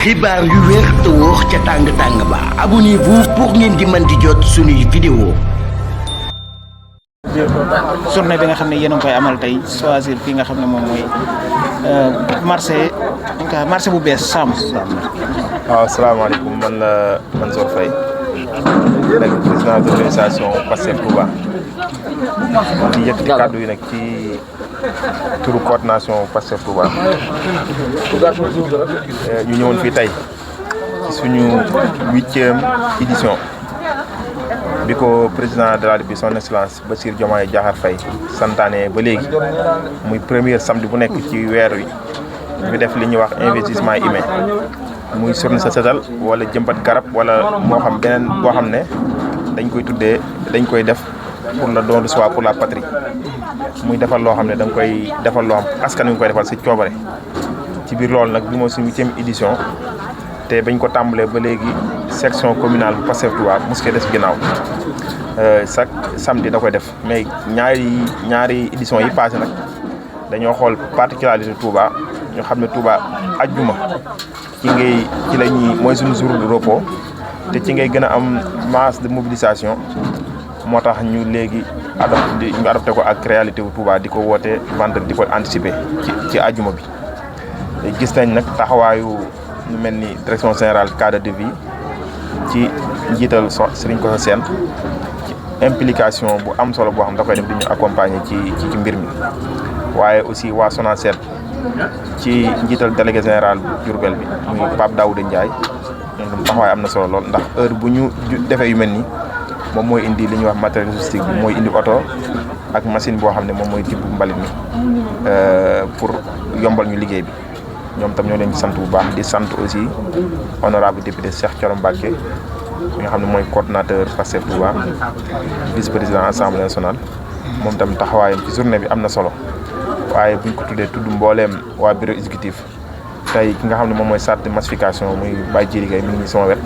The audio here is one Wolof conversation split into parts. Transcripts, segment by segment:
xibaar yu wér te wóor ca tàng ba abonnez-vous pour ngeen di mën di jot suñuy vidéo. journée bi nga xam ne yéen a ngi koy amal tey choisir fi nga xam ne moom mooy marché bu bees Sam. waaw asalaamaaleykum man la Mansour Faye nekk président d'organisation Pastef Touba di yëkkati kàddu yi nag ci turu coordination Pastef Touba ñu ñëwoon fii tey ci suñu 8e édition bi ko président de la République son excellence Bassirou Diomaye Diakhar Faye santaane ba léegi muy premier samedi bu nekk ci weer wi ñu def li ñuy wax investissement humain muy journée set setal wala jëmbat garab wala moo xam beneen boo xam ne dañ koy def pour le don de soi pour la patrie muy defal loo xam ne da nga koy defal loo xam askan wi nga koy defal si coobare ci biir loolu nag bi mooy suñu 8e édition te bañ ko tàmbalee ba léegi section communale bu Pastef Touba mos koy des ginnaaw chaque samedi da koy def mais ñaari édition yi passé nag dañoo xool particularité Touba ñu xam ne Touba ajjuma ci la ñuy mooy suñu jour de repos te ci ngay gën a am masse de mobilisation moo tax ñu léegi ñu adopté ko ak réalité wu Touba di ko woote vendredi di ko anticiper ci ajjuma bi gis nañ nag taxawaayu ñu mel ni direction générale cadre de vie ci njiital Serigne Kosso Sène ci implication bu am solo boo xam da koy def di ñu accompagner ci mbir mi waaye aussi waa SONACED ci njiital délégué général bu Diourbel bi muy Pape Daouda Ndiaye moom taxawaay am na solo lool ndax heure bu ñu defee yu mel nii moom mooy indi li ñuy wax matériel logistique bi mooy indi oto ak machine boo xam ne moom mooy tibb mbalit mi pour yombal ñu liggéey bi ñoom tam ñoo leen sant bu baax di sant aussi honorable député Cheikh Thioro Mbacké mi nga xam ne mooy coordonnateur Pastef Touba vice président assemblée nationale moom tam taxawaayam ci journée bi am na solo waaye buñ ko tudd mbooleem waa bureau exécutif tey ki nga xam ne moom mooy charte de massification muy Baye Djili Gueye mi ngi sama wet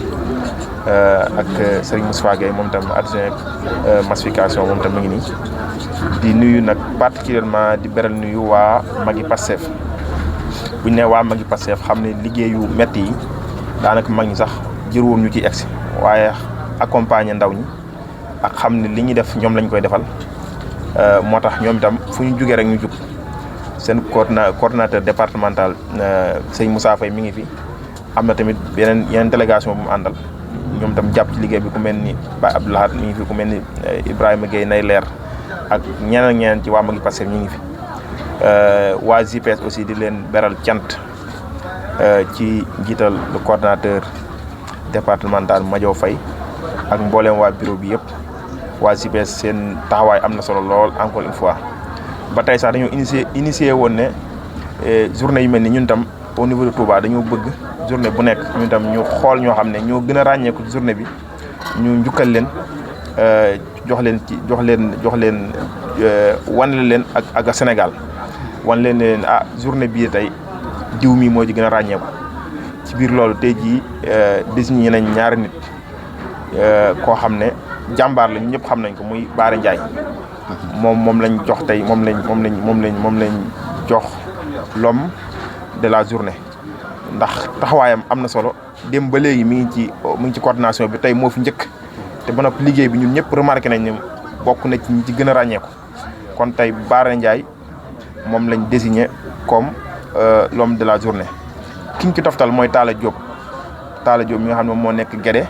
ak Serigne Moustapha Gueye moom tam adjoint massification moom tam mi ngi nii di nuyu nag particulièrement di beral nuyu waa magi Pastef bu ñu nee waa magi Pastef xam ne liggéeyu métti yi daanaka mag ñi sax jërwoon ñu ciy egsi waaye accompagner ndaw ñi ak xam ne li ñuy def ñoom lañ koy defal moo tax ñoom itam fu ñu jugee rek ñu jug seen coordonnateur départemental sëñ Moussa Faye mi ngi fi am na tamit yeneen délégation bu mu àndal ñoom itam jàpp ci liggéey bi ku mel ni Baye Abdoulahat mi ngi fi ku mel ni Ibrahima Gueye nay leer ak ñeneen ci waa magi Pastef ñi ngi fi waa JPS aussi di leen beral cant ci njiital le coordonnateur départemental Madiaw Faye ak mbooleem waa bureau bi yëpp waa JPS seen taxawaay am na solo lool encore une fois ba tey sax dañoo initié woon ne journée yu mel ni ñun tam au niveau de Touba dañoo bëgg journée bu nekk ñun tam ñu xool ñoo xam ne ñoo gën a ràññeeku ci journée bi ñu njukkal leen jox leen wanle leen ak Sénégal wan leen journée bii tey diw mi moo ci gën a ràññeeku ci biir loolu tey jii désigné nañ ñaari nit koo xam ne jàmbaar la ñu ñëpp xam nañ ko muy Baara Ndiaye moom lañ jox tey moom lañ jox l'homme de la journée ndax taxawaayam am na solo dem ba léegi mi ngi ci coordination bi tey moo fi njëkk te ba noppi liggéey bi ñun ñëpp remarqué nañ ne bokk na ci ñi ci gën a ràññeeku kon tey Baara Ndiaye moom lañ désigné comme l'homme de la journée ki ñu ci toftal mooy Talla Diop mi nga xam ne moo nekk Guédé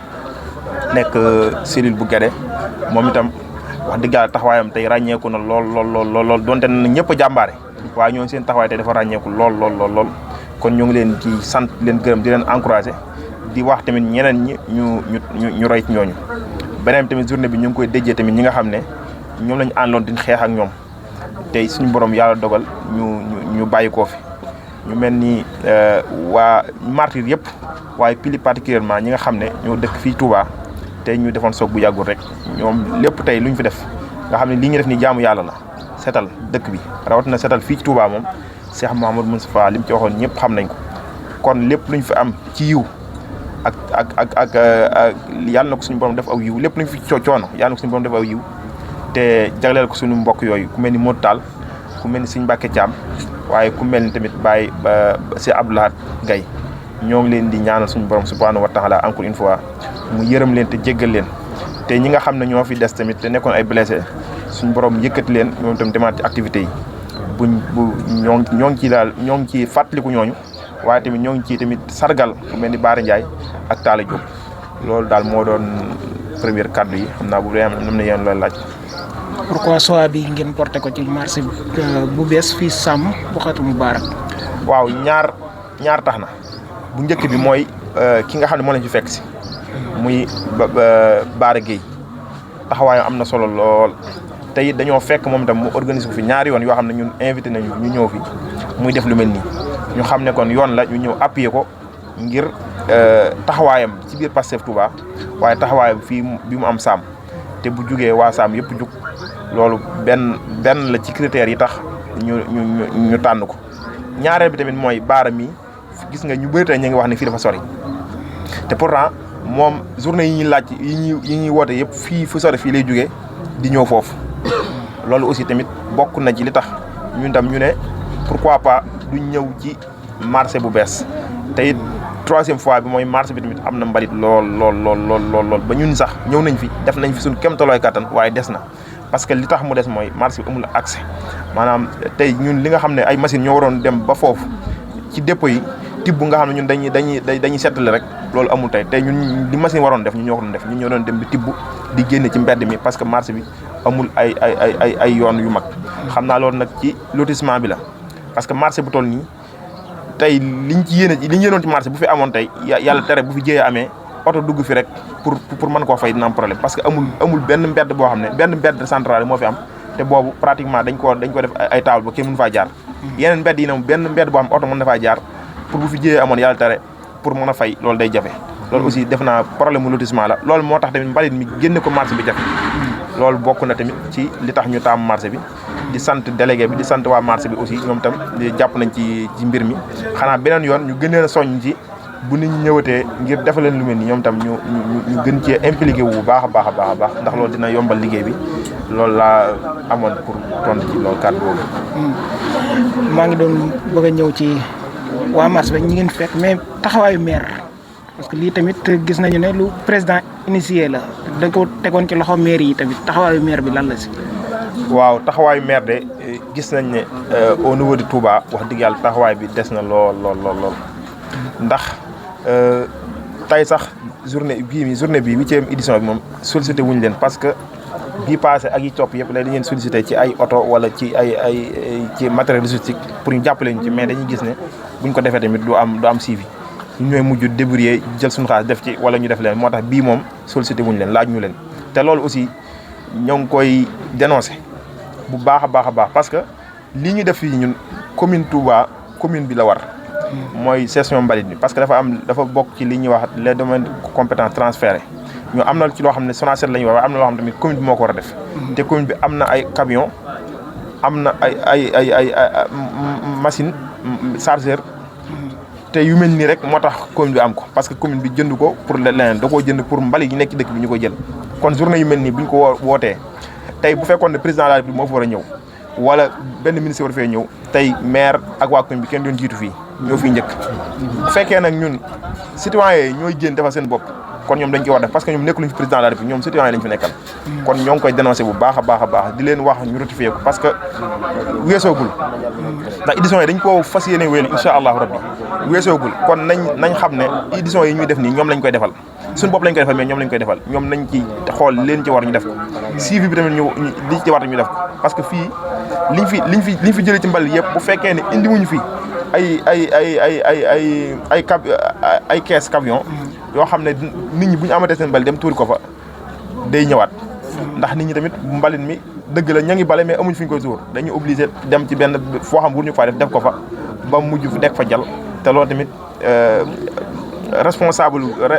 nekk cellule bu Guédé moom itam wax dëgg yàlla taxawaayam tey ràññeeku na lool donte na ñëpp a jàmbaare waaye ñoo seen taxawaay tey dafa ràññeeku lool kon ñoo ngi leen ci sant leen gërëm di leen encouragé di wax tamit ñeneen ñi ñu roy ci ñooñu beneen tamit journée bi ñu ngi koy déjee tamit ñi nga xam ne ñoom lañu àndoon di xeex ak ñoom tey suñu borom yàlla dogal ñu bàyyi koo fi ñu mel ni waa martyr yëpp waaye plus particulièrement ñi nga xam ne ñoo dëkk fii Touba tey ñu defoon soog bu yàggul rek ñoom lépp tey lu ñu fi def nga xam ne li ñu def ni jaamu yàlla la setal dëkk bi rawatina setal fii ci Touba moom Cheikh Mouhamadou Moustapha li mu ci waxoon ñëpp xam nañ ko kon lépp lu ñu fi am ci yiw ak yàlla na ko suñu borom def aw yiw lépp lu ñu fi coono yàlla na ko suñu borom def aw yiw te jagleel ko suñu mbokk yooyu ku mel ni Modou Tall ku mel ni Serigne Mbacké Thiam waaye ku mel ni tamit Baye si Abdoulahat Gaye ñoo ngi leen di ñaanal suñu borom subhanahu wa taala encore une fois mu yërëm leen te jéggal leen te ñi nga xam ne ñoo fi des tamit te nekkoon ay blessé suñu borom yëkkati leen ñoom tam demaat ci activités yi ñoo ngi ci daal ñoo ngi ci fàttaliku ñooñu waaye tamit ñoo ngi ci tamit sargal ku mel ni Baara Ndiaye ak Talla Diop loolu daal moo doon première kaddu yi xam naa bu dee am na yéen loolu laaj. pourquoi choix bi ngeen porté ko ci marché bu bees fii Sàmm Boxatu Moubarak. waaw ñaar tax na bu njëkk bi mooy ki nga xam ne moo leen ci fekk si muy Baara Gueye taxawaayam am na solo lool te it dañoo fekk moom itam mu organiser ko fi ñaari yoon yoo xam ne ñun invité nañu ñu ñëw fi muy def lu mel nii ñu xam ne kon yoon la ñu ñëw appuyer ko ngir taxawaayam ci biir Pastef Touba waaye taxawaayam fii bi mu am Sàmm te bu jugee waa Sàmm yëpp jug loolu benn la ci critères yi tax ñu tànn ko ñaareel bi tamit mooy Baara mi gis nga ñu bëri tey ñu ngi wax ne fii dafa sori te pourtant moom journée yi ñuy laaj yi ñuy woote yëpp fii fu sori fii lay jugee di ñëw foofu loolu aussi tamit bokk na ci li tax ñun tam ñu ne pourquoi pas du ñëw ci marché bu bees te it troisième fois bi mooy marché bi tamit am na mbalit lool ba ñun sax ñëw nañ fi def nañ fi suñu kéemtalaay kattan waaye des na parce que li tax mu des mooy marché bi amul accès maanaam tey ñun li nga xam ne ay machines ñoo waroon dem ba foofu ci dépôt yi tibb nga xam ne ñun dañuy seetale rek loolu amul tey ñun li machine waroon def ñun ñoo ko doon def ñun ñoo doon dem di tibb di génne ci mbedd mi parce que marché bi amul ay yoon yu mag xam naa loolu nag ci lotissement bi la parce que marché bu toll nii tey li ñu yéenoon ci marché bu fi amoon tey yàlla tere bu fi jëyee amee oto dugg fi rek pour mën koo fay dina am problème parce que amul benn mbedd boo xam ne benn mbedd central moo fi am te boobu pratiquement dañ ko def ay table ba kenn mënu faa jaar yeneen mbedd yi nag benn mbedd boo xam ne oto mën na faa jaar pour bu fi jëyee amoon yàlla tere pour mën a fay loolu day jafe loolu aussi def naa problème mu lotissement la loolu moo tax tamit mbalit mi génne ko marché bi jafe loolu bokk na tamit ci li tax ñu taamu marché bi di sant délégué bi di sant waa marché bi aussi ñoom tam jàpp nañ ci mbir mi xanaa beneen yoon ñu gën a soññ ci bu nit ñi ñëwatee ngir defal leen lu mel ni ñoom tam ñu gën cee impliqué wu bu baax a baax ndax loolu dina yombal liggéey bi loolu laa amoon pour tontu ci loolu kàddu boobu. maa ngi doon bëgg a ñëw ci waa marché ba ñi ngeen fekk mais taxawaayu maire parce que lii tamit gis nañu ne lu président initié la da ko tegoon ci loxo maire yi tamit taxawaayu maire bi lan la si. waaw taxawaayu maire de gis nañ ne au niveau de Touba wax dëgg yàlla taxawaay bi des na lool ndax tey sax journée bi 8e édition bi moom sollicité wuñu leen parce que bii passé ak yi topp yëpp léegi dañu leen sollicité ci ay oto wala ci ci matériel logistique pour ñu jàppale ñu ci mais dañuy gis ne buñ ko defee tamit du am suivi ñu ñooy mujj débrouiller jël suñu xaalis def ci wala ñu def leen moo tax bii moom sollicité wuñu leen laaj ñu leen te loolu aussi ñoo ngi koy dénoncé bu baax a baax parce que lii ñu def fii ñun commune Touba commune bi la war mooy gestion mbalit bi parce que dafa bokk ci li ñuy wax les domaines compétences transférés ñu am na ci loo xam ne Sonacet la ñuy wax waaye am na loo xam ne tamit commune bi moo ko war a def te commune bi am na ay camion am na ay machine chargeur te yu mel nii rek moo tax commune bi am ko parce que commune bi jënd ko pour leneen da koo jënd pour mbalit yi nekk ci dëkk bi ñu ko jël kon journée yu mel nii bu ñu ko wootee tey bu fekkoon ne président de la République moo fa war a ñëw wala benn ministre war fee ñëw tey maire ak waa commune bi kenn doon jiitu fii ñoo fiy njëkk bu fekkee nag ñun citoyens yi ñooy génn defal seen bopp kon ñoom dañ koy war def parce que ñoom nekkuluñ fi président de la République ñoom citoyens yi lañ fi nekkal kon ñoo ngi koy dénoncé bu baax a baax di leen wax ñu ratifié ko parce que weesoogul ndax éditions yi dañ koo fas yéene wéyal incha allahu rabbi weesoogul kon nañ xam ne éditions yi ñuy def nii ñoom lañ koy defal suñu bopp lañ koy defal mais ñoom lañ koy defal ñoom nañ ci xool leen ci war ñu def ko suivi bi tamit li ci war ñu def ko parce que fii liñ fi jëlee ci mbal yëpp bu fekkee ne indi wuñu fi ay caisse camion yoo xam ne nit ñi bu ñu amatee seen mbalit dem tuuri ko fa day ñëwaat ndax nit ñi tamit mbalit mi dëgg la ña ngi bale mais amuñ fi ñu koy tuur dañuy obligé dem ci benn foo xam wur ñu faa def ko fa ba mujj fu nekk fa jal te loolu tamit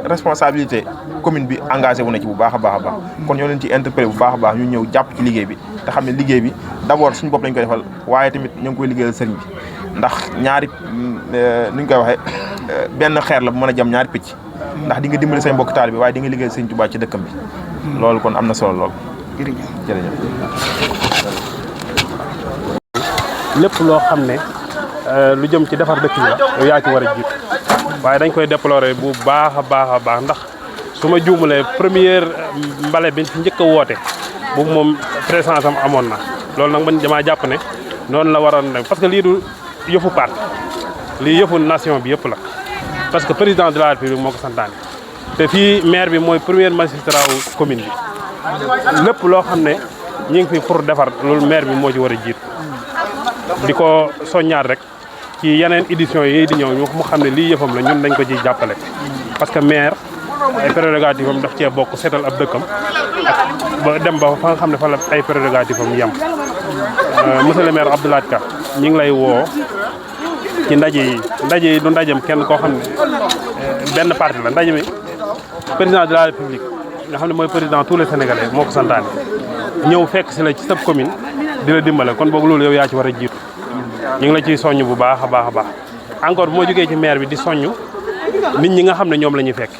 responsabilité commune bi engagé wu na ci bu baax a baax kon ñoo leen ci interpellé bu baax a baax ñu ñëw jàpp ci liggéey bi te xam ne liggéey bi d'abord suñu bopp lañ koy defal waaye tamit ñu ngi koy liggéeyal sëriñ bi ndax ñaari nuñ koy waxee benn xeer la bu mën a jam ñaari picc ndax di nga dimbali say mbokk taal bi waaye di nga liggéeyal sëriñ Tuubaa ci dëkkam bi loolu kon am na solo lool jërëjëf lépp loo xam ne lu jëm ci defar dëkk bi la yow yaa ci war a jiitu waaye dañ koy déplorer bu baax a baax ndax su ma juumalee première mbale bi fi njëkk a woote boobu moom présence am amoon na loolu nag man damaa jàpp ne noonu la waroon nag parce que lii du yëfu parti lii yëfu nation bi yëpp la parce que président de la République moo ko santaane te fii maire bi mooy premier magistrat wu commune bi lépp loo xam ne ñu ngi fi pour defar loolu maire bi moo ci war a jiit di ko soññaat rek ci yeneen édition yi di ñëw ñu mu xam ne lii yëfam la ñun dañ ko ciy jàppale parce que maire ay prérogative am daf cee bokk seetal ab dëkkam ak ba dem ba fa nga xam ne fa la ay prérogative am yem monsieur le maire Abdou Lahad Ka ñi ngi lay woo ci ndaje yi du ndajem kenn koo xam ne benn parti la ndaje mi président de la république nga xam ne mooy président tous les sénégalais moo ko santaane ñëw fekk si la ci sab commune di la dimbale kon boog loolu yow yaa ci war a jiitu ñu ngi la ciy soññ bu baax a baax a baax encore bu ma jógee ci maire bi di soññ nit ñi nga xam ne ñoom la ñuy fekk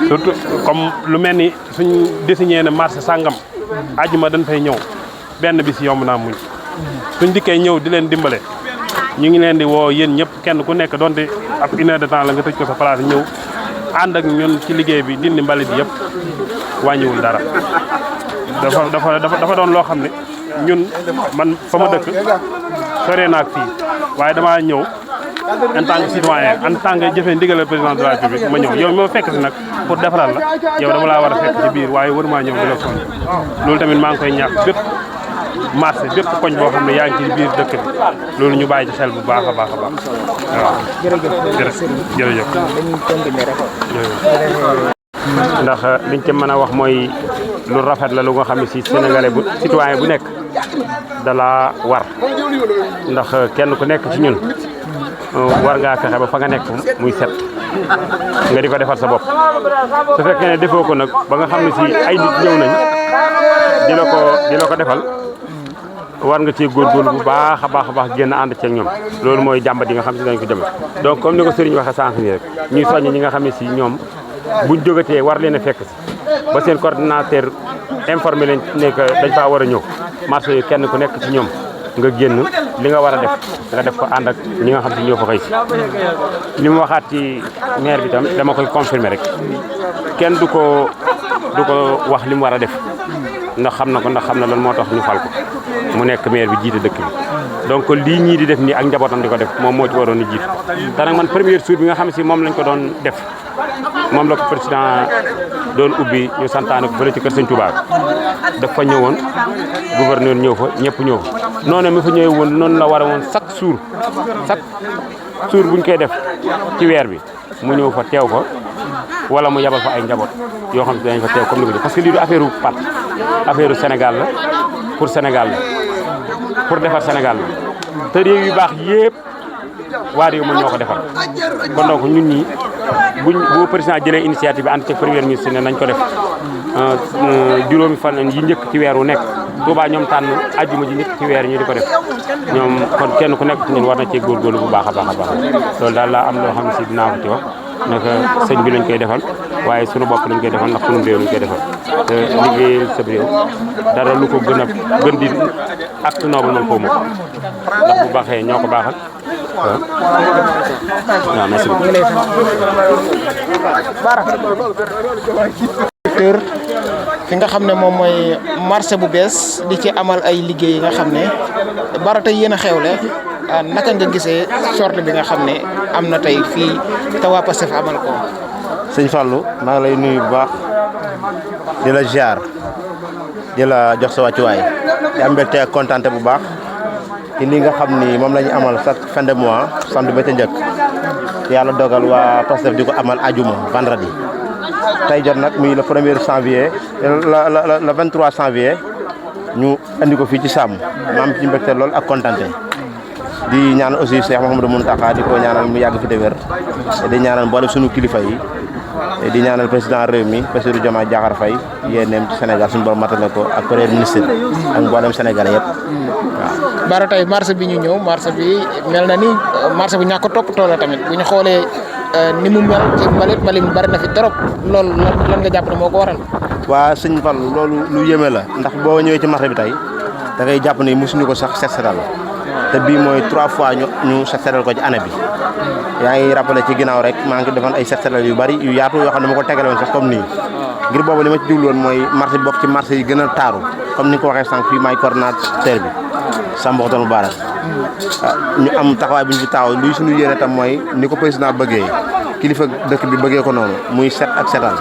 surtout comme lu mel ni suñ désigné ne marché sàngam àjjuma dañ fay ñëw benn bis yomb naa muñ suñ dikkee ñëw di leen dimbale ñu ngi leen di woo yéen ñëpp kenn ku nekk donte ab une heure de temps la nga tëj ko sa place ñëw ànd ak ñun ci liggéey bi dindi mbalit yëpp wàññiwul dara dafa doon loo xam ne ñun man fa ma dëkk sore naak fii waaye damaa ñëw en tant que citoyen en tant que jëfee ndigal président de la République ma ñëw yow moo fekk si nag pour defaral la yow dama laa war a fekk ci biir waaye war maa ñëw di la soññ loolu tamit maa ngi koy ñaax bépp marché bépp koñ boo xam ne yaa ngi ci biir dëkk bi loolu ñu bàyyi ci xel bu baax a baax a baax waaw jërëjëf ndax liñ ci mën a wax mooy lu rafet la lu nga xam ne si sénégalais bu citoyen bu nekk da la war ndax kenn ku nekk ci ñun war ngaa fexe ba fa nga nekk muy set nga di ko defal sa bopp su fekkee ne defoo ko nag ba nga xam ne si ay nit ñëw nañ di la ko defal war nga ci góorgóorlu bu baax a baax génn ànd ceeg ñoom loolu mooy jàmbat yi nga xam si dañ ko jëme donc comme ni ko sëriñ waxee sànq nii rek ñuy soññ ñi nga xam ne si ñoom buñ jógatee war leen a fekk si ba seen coordinateur informé leen ne que dañ faa war a ñëw marché yu kenn ku nekk ci ñoom nga génn li nga war a def nga def ko ànd ak ñi nga xam si ñoo fa xëy si li mu waxaat ci maire bi tam dama koy confirmer rek kenn du ko wax li mu war a def ndax xam na lan moo tax ñu fal ko mu nekk maire bi jiite dëkk bi donc lii ñii di def nii ak njabootam di ko def moom moo ci waroon a jiitu te nag man première jour bi nga xam ne si moom lañ ko doon def moom la ko président doon ubbi ñu santaane ko fële ci kër Sëñ Touba daf fa ñëwoon gouverneur ñëw fa ñëpp ñëw fa noonu mi fa ñëwee woon noonu la war a woon chaque jour buñ koy def ci weer bi mu ñëw fa teew fa wala mu yabal fa ay njaboot yoo xam ne dañ fa teew comme ni ko def parce que lii du affaire parti affaire Sénégal la pour Sénégal la pour defar Sénégal la te réew yu baax yëpp waa réew ma ñoo ko defar kon donc ñun ñi bu président jëlee initiative bi ànd ci premier ministre ne nañ ko def juróomi fan yi njëkk ci weer wu nekk Touba ñoom tànn ajjuma ji njëkk ci weer ñu di ko def ñoom kon kenn ku nekk ci ñun war na cee góorgóorlu bu baax a baax loolu daal laa am loo xam ne si dinaa ko ci wax naka sëñ bi lañ koy defal waaye sunu bopp lañ koy defal ndax sunu réew lañ koy defal te liggéeyal sa réew dara lu ko gën di acte noble man foo mu ndax bu baaxee ñoo ko baaxal waaw merci beaucoup. fi nga xam ne moom mooy marché bu bees di ci amal ay liggéey yi nga xam ne Bara tey yéen a xewle naka nga gisee sorte bi nga xam ne am na tey fii te waa Pastef amal ko. sëñ Fallou maa ngi lay nuyu bu baax di la ziar di la jox sa wàccuwaay di am mbégte ak kontaante bu baax ci li nga xam ni moom la ñu amal chaque fin de mois samedi ba ca njëkk yàlla dogal waa Pastef di ko amal ajuma vendredi. tey jot nag muy le 1er janvier le 23 janvier ñu andi ko fii ci Sàmm ma am ci mbégte lool ak kontante di ñaan aussi Cheikh Mouhamadou Mountakha di ko ñaanal mu yàgg fi te wér di ñaanal mboolem sunu kilifa yi di ñaanal président réew mi Bassirou Diomaye Diakhar Faye yéeneem ci Sénégal suñu borom matale ko ak premier ministre ak mboolem Sénégalais yëpp waaw. Bara tey marché bi ñu ñëw marché bi mel na ni marché bu ñàkk a toppatoo la tamit bu ñu xoolee ni mu mel ci mbalit bari na fi trop loolu lan nga jàpp ne moo ko waral. waa sëñ Fall loolu lu yéeme la ndax boo ñëwee ci marché bi tey da ngay jàpp ni mosuñu ko sax setal te bii mooy 3 fois ñu set setal ko ci année bi yaa ngi rappelé ci ginnaaw rek maa ngi defoon ay set setal yu bari yu yaatu yoo xam ne ma ko tegale woon sax comme nii ngir boobu li ma ci jublu woon mooy marché bi bokk ci marché yi gën a taaru comme ni nga ko waxee sànq fii maay coordonnateur bi Samba Khoton Barak ñu am taxawaay bu ñu fi taaw luy suñu yéene tam mooy ni ko président bëggee kilifa dëkk bi bëggee ko noonu muy set ak setal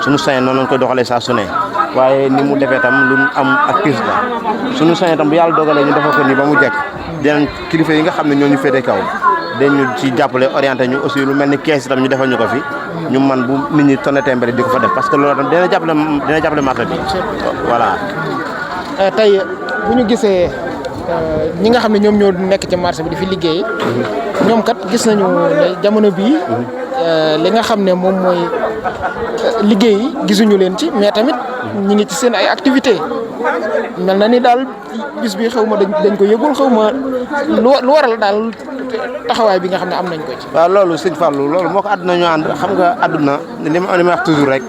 suñu sañoon noonu lañ koy doxalee saa su ne waaye ni mu defee tam lu am ak piis la suñu sañoon tam bu yàlla dogalee ñu defal ko nii ba mu jekk dinañ kilifa yi nga xam ne ñoo ñu féete kaw dañu ci jàppale orienté ñu aussi lu mel ni kees itam ñu defal ñu ko fi ñu man bu nit ñi tonne tembare di ko fa def parce que loolu tam dina jàppale marché bi voilà. tey bu ñu gisee ñi nga xam ne ñoom ñoo nekk ci marché bi di fi liggéey ñoom kat gis nañu ne jamono bii li nga xam ne moom mooy liggéey yi gisuñu leen ci mais tamit ñi ngi ci seen ay activité mel na ni daal bis bi xaw ma dañ ko yëgul xaw ma lu waral daal taxawaay bi nga xam ne am nañ ko ci. waaw loolu sëñ Fallou loolu moo ko àdduna ñu ànd xam nga àdduna li ma wax toujours rek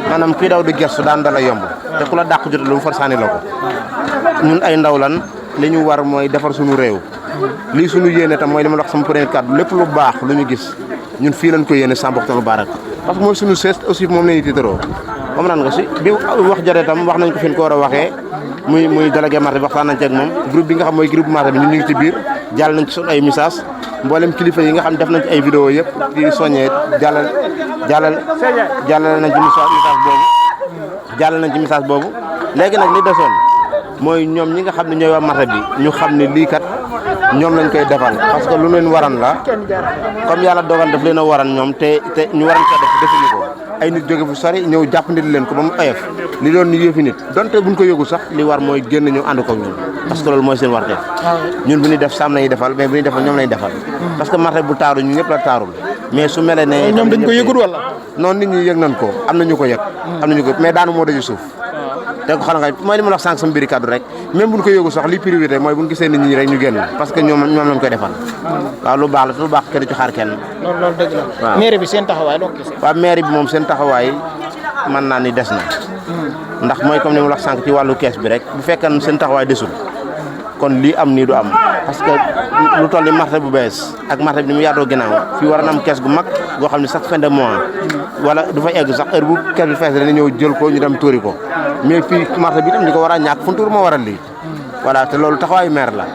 maanaam kuy daw di gersu daan dala yomb te ku la dàq jot lu mu far sànni la ko ñun ay ndaw lan li ñu war mooy defar suñu réew lii suñu yéene tam mooy li ma wax sama premier kàddu lépp lu baax lu ñu gis ñun fii lañ ko yéene Samba Khoton Barak parce que mooy suñu sees aussi moom la ñuy tiitaroo comme naan nga si bi wax jotee tam wax nañ ko fi ñu ko war a waxee muy délégué marché bi waxtaan nañ ci ak moom groupe bi nga xam mooy groupe marché bi ñun ñu ngi ci biir jàll nañ ci suñu ay message mboolem kilifa yi nga xam def nañ ci ay vidéo yëpp di soññee jàllal nañ ci message boobu léegi nag li desoon mooy ñoom ñi nga xam ne ñooy waa marché bi ñu xam ne lii kat ñoom lañ koy defal parce que lu leen waran la comme yàlla dogal daf leen a waran ñoom te ñu waran ko def defuñu ko ay nit jóge fu sori ñëw jàppandil leen ko ba mu oyof li doon ni yëfi nit donte buñ ko yëgul sax li war mooy génn ñu ànd ko ñun parce que loolu mooy seen warteef ñun bu ñuy def saam lañuy defal mais bu ñuy defal ñoom lañuy defal parce que marché bu taaru ñun ñëpp la taarul mais su mele ne ñoom dañ ko yëgul wala noonu nit ñi yëg nañ ko am na ñu ko yëg am nañu ko mais daanu moo daju suuf te ko xam nga mooy li ma la wax sànq sama mbiri kaddu rek même buñ ko yëgul sax li priorité mooy buñ gisee nit ñi rek ñu génn parce que ñoom lañ koy defal waaw lu baax la te lu baax kenn ci xaar kenn loolu dëgg la maire bi seen taxawaay donc waaw maire bi moom seen taxawaay mën naa ni des na ndax mooy comme ni ma la wax sànq ci wàllu kees bi rek bu fekkee seen taxawaay desul kon lii am nii du am parce que lu toll ni marché bu bees ak marché bi ni mu yaatoo ginnaaw fii war na am kees gu mag goo xam ne chaque fin de mois wala du fa egg sax heure bu kees bi fees dana ñëw jël ko ñu dem tuuri ko mais fii marché bi tam ñu ko war a ñàkk fu tuur moo waral lii voilà te loolu taxawaayu maire la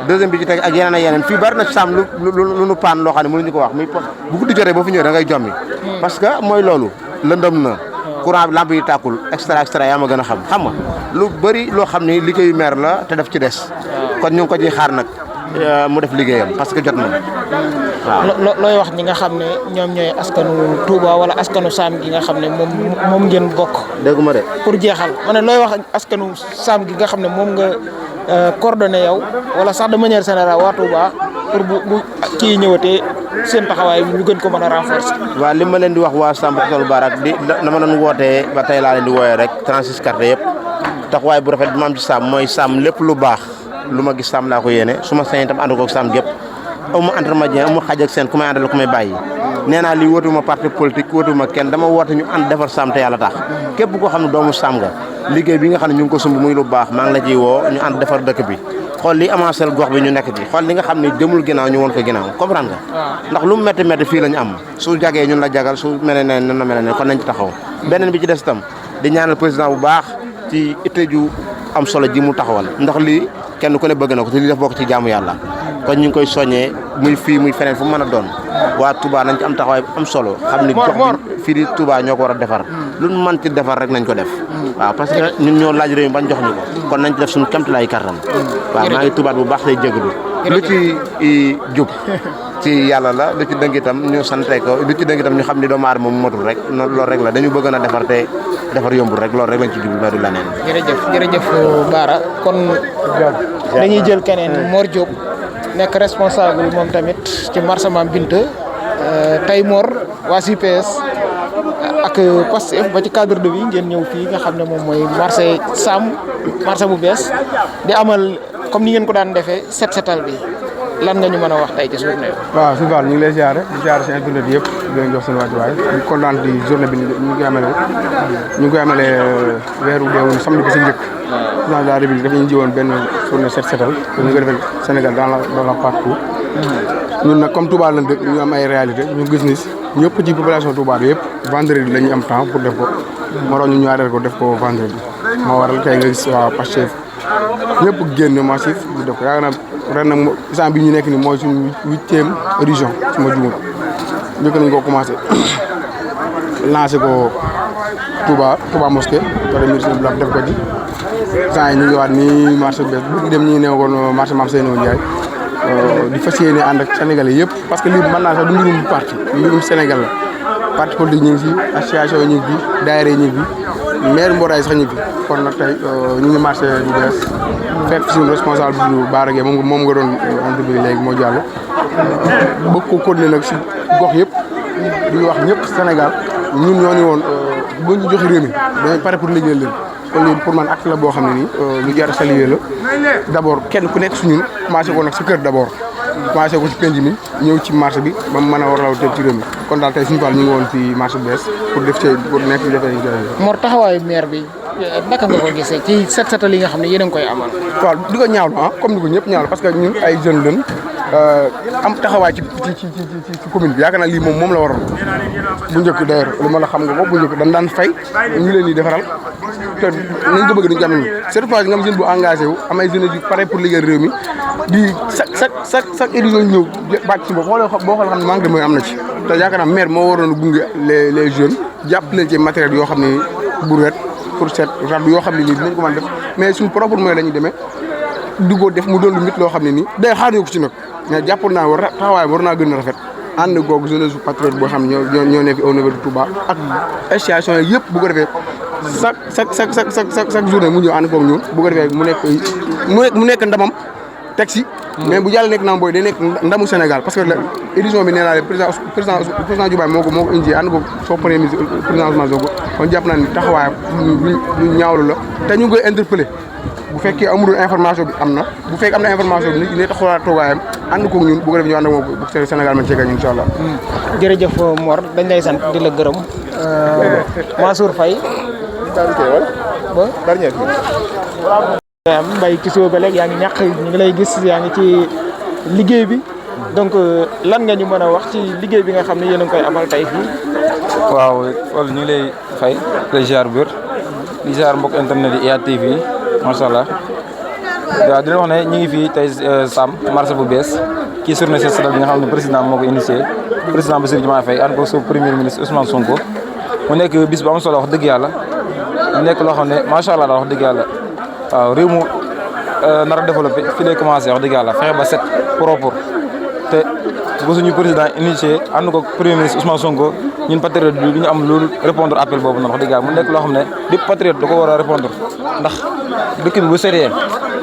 deuxième bi ci teg ak yeneen ak yeneen fii bari na ci saam lu nu paan loo xam ne mënuñu ko wax muy bu guddi jotee boo fi ñëwee da ngay jommi parce que mooy loolu lëndëm na courant bi lampe yi tàkkul extra yaa ma gën a xam nga lu bëri loo xam ne liggéeyu maire la te daf ci des kon ñu ngi ko ciy xaar nag mu def liggéeyam parce que jot na waaw. looy wax ñi nga xam ne ñoom ñooy askanu Touba wala askanu Saam gi nga xam ne moom ngeen bokk. dégguma de. pour jeexal ma ne looy wax askanu Saam gi nga xam ne moom nga coordonné yow wala sax de manière générale waa Touba pour bu kii ñëwatee seen taxawaay ñu gën ko mën a renforcer. waaw li ma leen di wax waa Samba Khoton Barak di dama doon wootee ba tey laa leen di wooyee rek 36 carte yëpp taxawaay bu rafet bi ma am ci Saam mooy Saam lépp lu baax. lu ma gis Saam laa ko yéene su ma sañee tam ànd ko ak Saam gépp amu ma intermédiaire amu xaj ak seen ku may àndal ku may bàyyi nee naa lii wootuma parti politique wootuma kenn dama woote ñu ànd defar Saam te yàlla tax képp koo xam ne doomu Saam nga liggéey bi nga xam ne ñu ngi ko sumb muy lu baax maa ngi la ciy woo ñu ànd defar dëkk bi xool li avancé gox bi ñu nekk ci xool li nga xam ne jëmul ginnaaw ñu woon ko ginnaaw comprendre nga ndax lu mu métti métti fii lañu am su jagee ñun la jagal su mel ne nun na mel ne kon nañ ci taxaw beneen bi ci des itam di ñaanal président bu baax ci itte ju am solo ji mu taxawal ndax lii kenn ku ne bëgg na ko te lii daf bokk ci jaamu yàlla kon ñu ngi koy soññee muy fii muy feneen fu mu mën a doon waa Touba nañ ci am taxawaay am solo xam ni gox bi fii di Touba ñoo ko war a defar lu ñu mën ci defar rek nañ ko def waaw parce que ñun ñoo laaj réew mi bañ jox ñu ko kon nañ ci def suñu kéemtalaay kattan waaw maa ngi tubaat bu baax tey jégalu lu ci jub ci yàlla la lu ci dëng itam ñu sante ko lu ci dëng itam ñu xam ni doomu aadama mu motul rek loolu rek la dañu bëgg na defar te defar yombul rek loolu rek lañ ci jublu mais du leneen. jërëjëf Bara kon dañuy jël keneen Mor Diop nekk responsable moom tamit ci marché Mame Binta tey Mor waa CPS ak Pastef ba ci cadre de vie ngeen ñëw fii nga xam ne moom mooy marché Sam marché bu bees di amal comme ni ngeen ko daan defee setal bi lan nga ñu mën a wax tey ci journée bi. waaw suñu Fall ñu ngi lay ziare di ziare seen internet yëpp di leen jox seen wàccuwaay di kontaan di journée bi ñu ngi koy amalee weeru deewoon samedi bi si njëkk président de la République dafa ñu jiwoon benn journée set setal ñu ko defee Sénégal dans la partout ñun nag comme Touba lañ dëkk ñu am ay réalité ñu gis ni ñëpp ci population Touba bi yëpp vendredi la ñu am temps pour def ko moo tax ñu ñaareel ko def ko vendredi moo waral kay nga gis waa Pastef ñëpp génn massif ñu def ko yaakaar naa ren nag instant bi ñu nekk ni mooy suñu 8e édition su ma jumul njëkk nañ ko commencé lancé ko Touba mosquée wala ministre bi def ko ci temps yi ñu ngi waat nii marché bees bu dem ñu ngi newoon marché Mame Seynou Ndiaye di fas yéene ànd ak Sénégalais yëpp parce que lii mën naa sax du mbirum parti mbirum Sénégal la parti politique ñu ngi fi association yi ñu ngi fi daayira yi ñu ngi fi maire mbootaay sax ñu ngi fi kon nag tey ñu ngi marché bu bees fekk suñu responsable bu Bara Gueye moom nga doon interview léegi moo jàll bëgg ko continuer nag si gox yëpp di wax ñëpp Sénégal ñun ñoo ni woon bu ñu joxe réew mi dañuy pare pour liggéeyal leen kon lii pour man acte la boo xam ne nii lu jar a saluer la d' abord kenn ku nekk suñun commencé ko nag sa kër d' abord commencé ko ci penc mi ñëw ci marché bi ba mu mën a war a teel ci réew mi kon daal tey suñu Fall ñu ngi woon ci marché bu bees pour def ci pour nekk ci defee Mor taxawaayu maire bi naka nga ko gisee ci set setal yi nga xam ne yéen a ngi koy amal. waaw di ko ñaawlu comme ni ko ñëpp ñaawlu parce que ñun ay jeunes lañ am taxawaay ci commune bi yaakaar naa lii moom la waroon bu njëkk d'ailleurs lu ma la xam nga ko bu njëkk dañ daan fay ñu leen di defaral te nañ ko bëgg duñ ko amee cette fois nga am jeune bu engagé wu am ay jeunes yu pare pour liggéey réew mi di chaque édition ñëw bàcc ci bopp boo xool xam ne manque de moyen am na ci te yaakaar naa maire moo waroon a gunge les jeunes jàpp leen ci matériel yoo xam ne brouette fourchette rab yoo xam ne nii dinañ ko mën def mais suñ propre moyen la ñuy demee di ko def mu doon lu mit loo xam ne nii day xaaruñu ko ci nag mais jàpp naa war taxawaay war naa gën a rafet ànd googu jeunesse patriote boo xam ne ñoo nekk au niveau de Touba ak association yi yëpp bu ko defee chaque journée mu ñëw ànd koog ñun bu ko defee mu nekk ndamam teg si mais bu jàll nekk naam booy day nekk ndamu Sénégal parce que édition bi nee naa leen président Diomaye moo ko indi ànd ko soo premier ministre président Ousmane Sonko kon jàpp naa ni taxawaayam lu ñaawlu la te ñu ngi koy interpellé bu fekkee amul information bi am na bu fekkee am na information bi nit ñi taxawaat toogaayam ànd koog ñun bu ko defee ñu ànd ak moom bu Sénégal man ceegañ incha allah. jërëjëf Mor dañ lay sant di la gërëm Mansour Faye Mbaye ci suba ba léegi yaa ngi ñàq ñu ngi lay gis yaa ngi ci liggéey bi donc lan nga ñu mën a wax ci liggéey bi nga xam ne yéen a ngi koy amal tey fii. waaw wala ñu ngi lay fay lay ziar bu wér di ziar mbokk internet yi IYAT TV macha allah waaw di leen wax ne ñu ngi fii tey Sam marché bu bees kii journée set setal bi nga xam ne président moo ko initié président Bassirou Diomaye Faye ànd ko sa premier ministre Ousmane Sonko mu nekk bis bu am solo wax dëgg yàlla mu nekk loo xam ne macha allah daal wax dëgg yàlla. waaw réew mu nar a développé fi lay commencé wax dëgg yàlla fexe ba set propre te bu suñu président initié ànd ko premier ministre Ousmane Sonko ñun patriote bi ñu am loolu répondre appel boobu noonu wax dëgg yàlla mu nekk loo xam ne bépp patriote da ko war a répondre ndax dëkk bi bu sérieux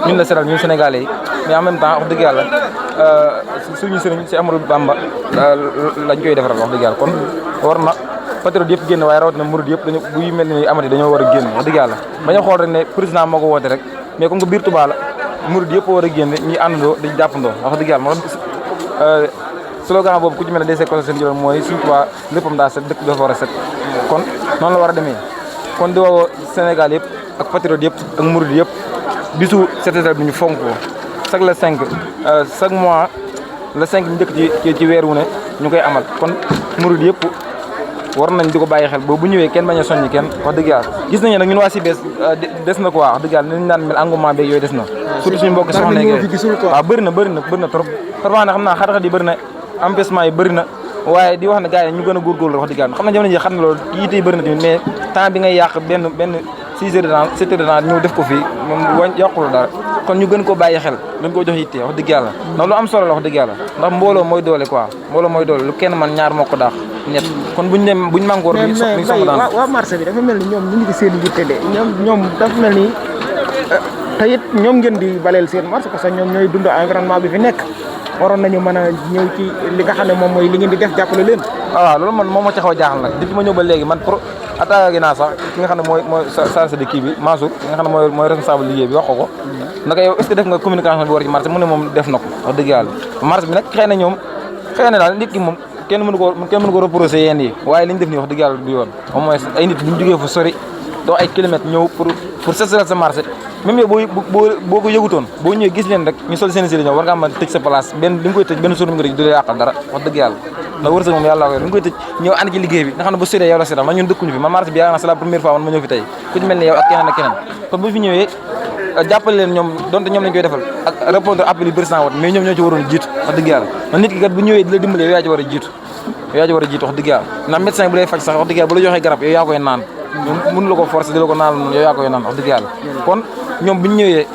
ñun la setal ñun Sénégalais yi mais en même temps wax dëgg yàlla suñu sëriñ si Amadou Bamba lañ koy defaral wax dëgg yàlla kon war na patriote yëpp génn waaye rawatina murid yëpp dañu buy mel ni amati dañoo war a génn wax dëgg yàlla bañ a xool rek ne président moo ko woote rek mais comme que biir Touba la murid yëpp war a génn ñi àndandoo dañ jàppandoo wax dëgg yàlla moo slogan boobu ku ci mel ne DC Koso seen jëloon mooy suñu Touba léppam daa set dëkk dafa war a set kon noonu la war a demee kon di woo Sénégal yëpp ak patriote yëpp ak murid yëpp bisu set setal bi ñu fonk ko chaque le 5 chaque mois le 5 ñu njëkk ci weer wu ne ñu koy amal kon murid yëpp war nañ di ko bàyyi xel boobu bu ñëwee kenn bañ a soññi kenn wax dëgg yàlla gis nañu nag ñun waa Sibes des na quoi wax dëgg yàlla ni ñu naan mel engouement beeg yooyu des na surtout suñu mbokk soxna yi waaw bëri na trop parfois nag xam naa xat-xat yi bëri na empêchement yi bëri na waaye di wax ne gars yi ñu gën a góorgóorlu wax dëgg yàlla xam na jamono ji xam na loolu yiite yi bëri na tamit mais temps bi ngay yàq benn 6 heures de temps 7 heures de temps ñëw def ko fii moom yàqulu dara kon ñu gën koo bàyyi xel gën koo jox yitte wax dëgg yàlla ndax lu am solo la wax dëgg yàlla ndax mbooloo mooy doole quoi mbooloo mooy doole lu kenn man ñaar moo ko daax ñett kon buñ màngoor duñ soog daan waa marché bi dafa mel ni ñoom ñu ngi ci seen yitte de ñoom dafa mel ni te it ñoom ngeen di baleel seen marché parce que ñoom ñooy dund environnement bi fi nekk waroon nañu mën a ñëw ci li nga xam ne moom mooy li ngeen di def jàppale leen waaw loolu man moom moo ci xaw a jaaxal nag depuis ma ñëw ba léegi man pour attaqué naa sax ki nga xam ne mooy chargé de kii bi Mansour ki nga xam ne mooy responsable liggéey bi wax ko naka yow est-ce que def nga communication bi war ci marché mu ne moom def na ko wax dëgg yàlla marché bi nag xëy na daal nit ki moom kenn mënu ko reproché yéen yi waaye li ñu def nii wax dëgg yàlla du yoon au moins ay nit bu ñu jógee fu sori doo ay kilomètres ñëw pour set setal sa marché même yow boo ko yëgutoon boo ñëwee gis leen rek ñu sol seen ñëw war nga am tëj sa place benn li nga koy tëj benn journée nga rek du la yàqal dara wax dëgg yàlla ndax wërsëg moom yàlla koy li nga koy tëj ñëw ànd ci liggéey bi nga xam ne bu séddee yow la séddal man ñun dëkkuñu fi man marché bi yaa c'est la première fois man ma ñëw fi tey ku ci mel ni yow ak keneen kon bu fi ñëwee jàppale leen ñoom donte ñoom lañ koy defal ak répondre appel yi président wat mais ñoom ñoo ci waroon jiitu wax dëgg yàlla man nit ki kat bu ñëwee di la dimbale yow yaa ci war a jiitu wax dëgg yàlla ndax médecin bu lay faj sax wax dëgg yàlla bu la joxee garab yow yaa koy naan mënu la ko forcer di la ko naan noonu yow yaa koy naan wax dëgg yàlla kon ñoom bu ñu ñëwee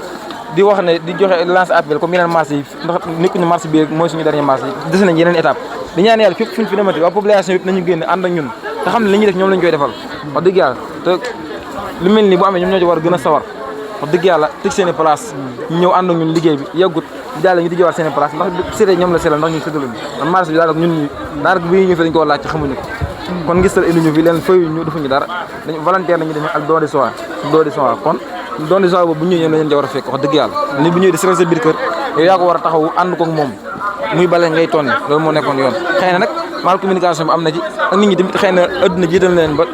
di wax ne di joxe lance appel comme yeneen marché yi ndax nekkuñu marché bi mooy suñu dernier marché yi des nañ yeneen étape di ñaan yàlla fépp fuñ fi demati waa population yëpp nañu génn ànd ak ñun te xam ne li ñuy def ñoom lañ koy defal wax dëgg yàlla te lu mel ni bu amee ñoom ñoo ci war a gën a sawar wax dëgg yàlla tëj seen i place ñu ñëw ànd ak ñun liggéey bi yeggut daal ñu di jëwaat seen i place ndax séddee ñoom la seetal ndax ñun séddaluñu man marché bi daanaka ñun ñi daanaka bi ñu fi dañ koo laaj ci xamuñu ko kon gisal indi ñu fi leen fayuñ ñu defuñu dara dañ volontaire nañu demee ak don de soi kon don de soi boobu bu ñëwee ñoom la leen war a fekk wax dëgg yàlla ni bu ñëwee di seral sa biir kër yow yaa ko war a taxaw ànd ko ak moom muy bale ngay tonni loolu moo nekkoon yoon xëy na nag mal communication bi am na ci ak nit ñi tamit xëy na adduna jiital na leen ba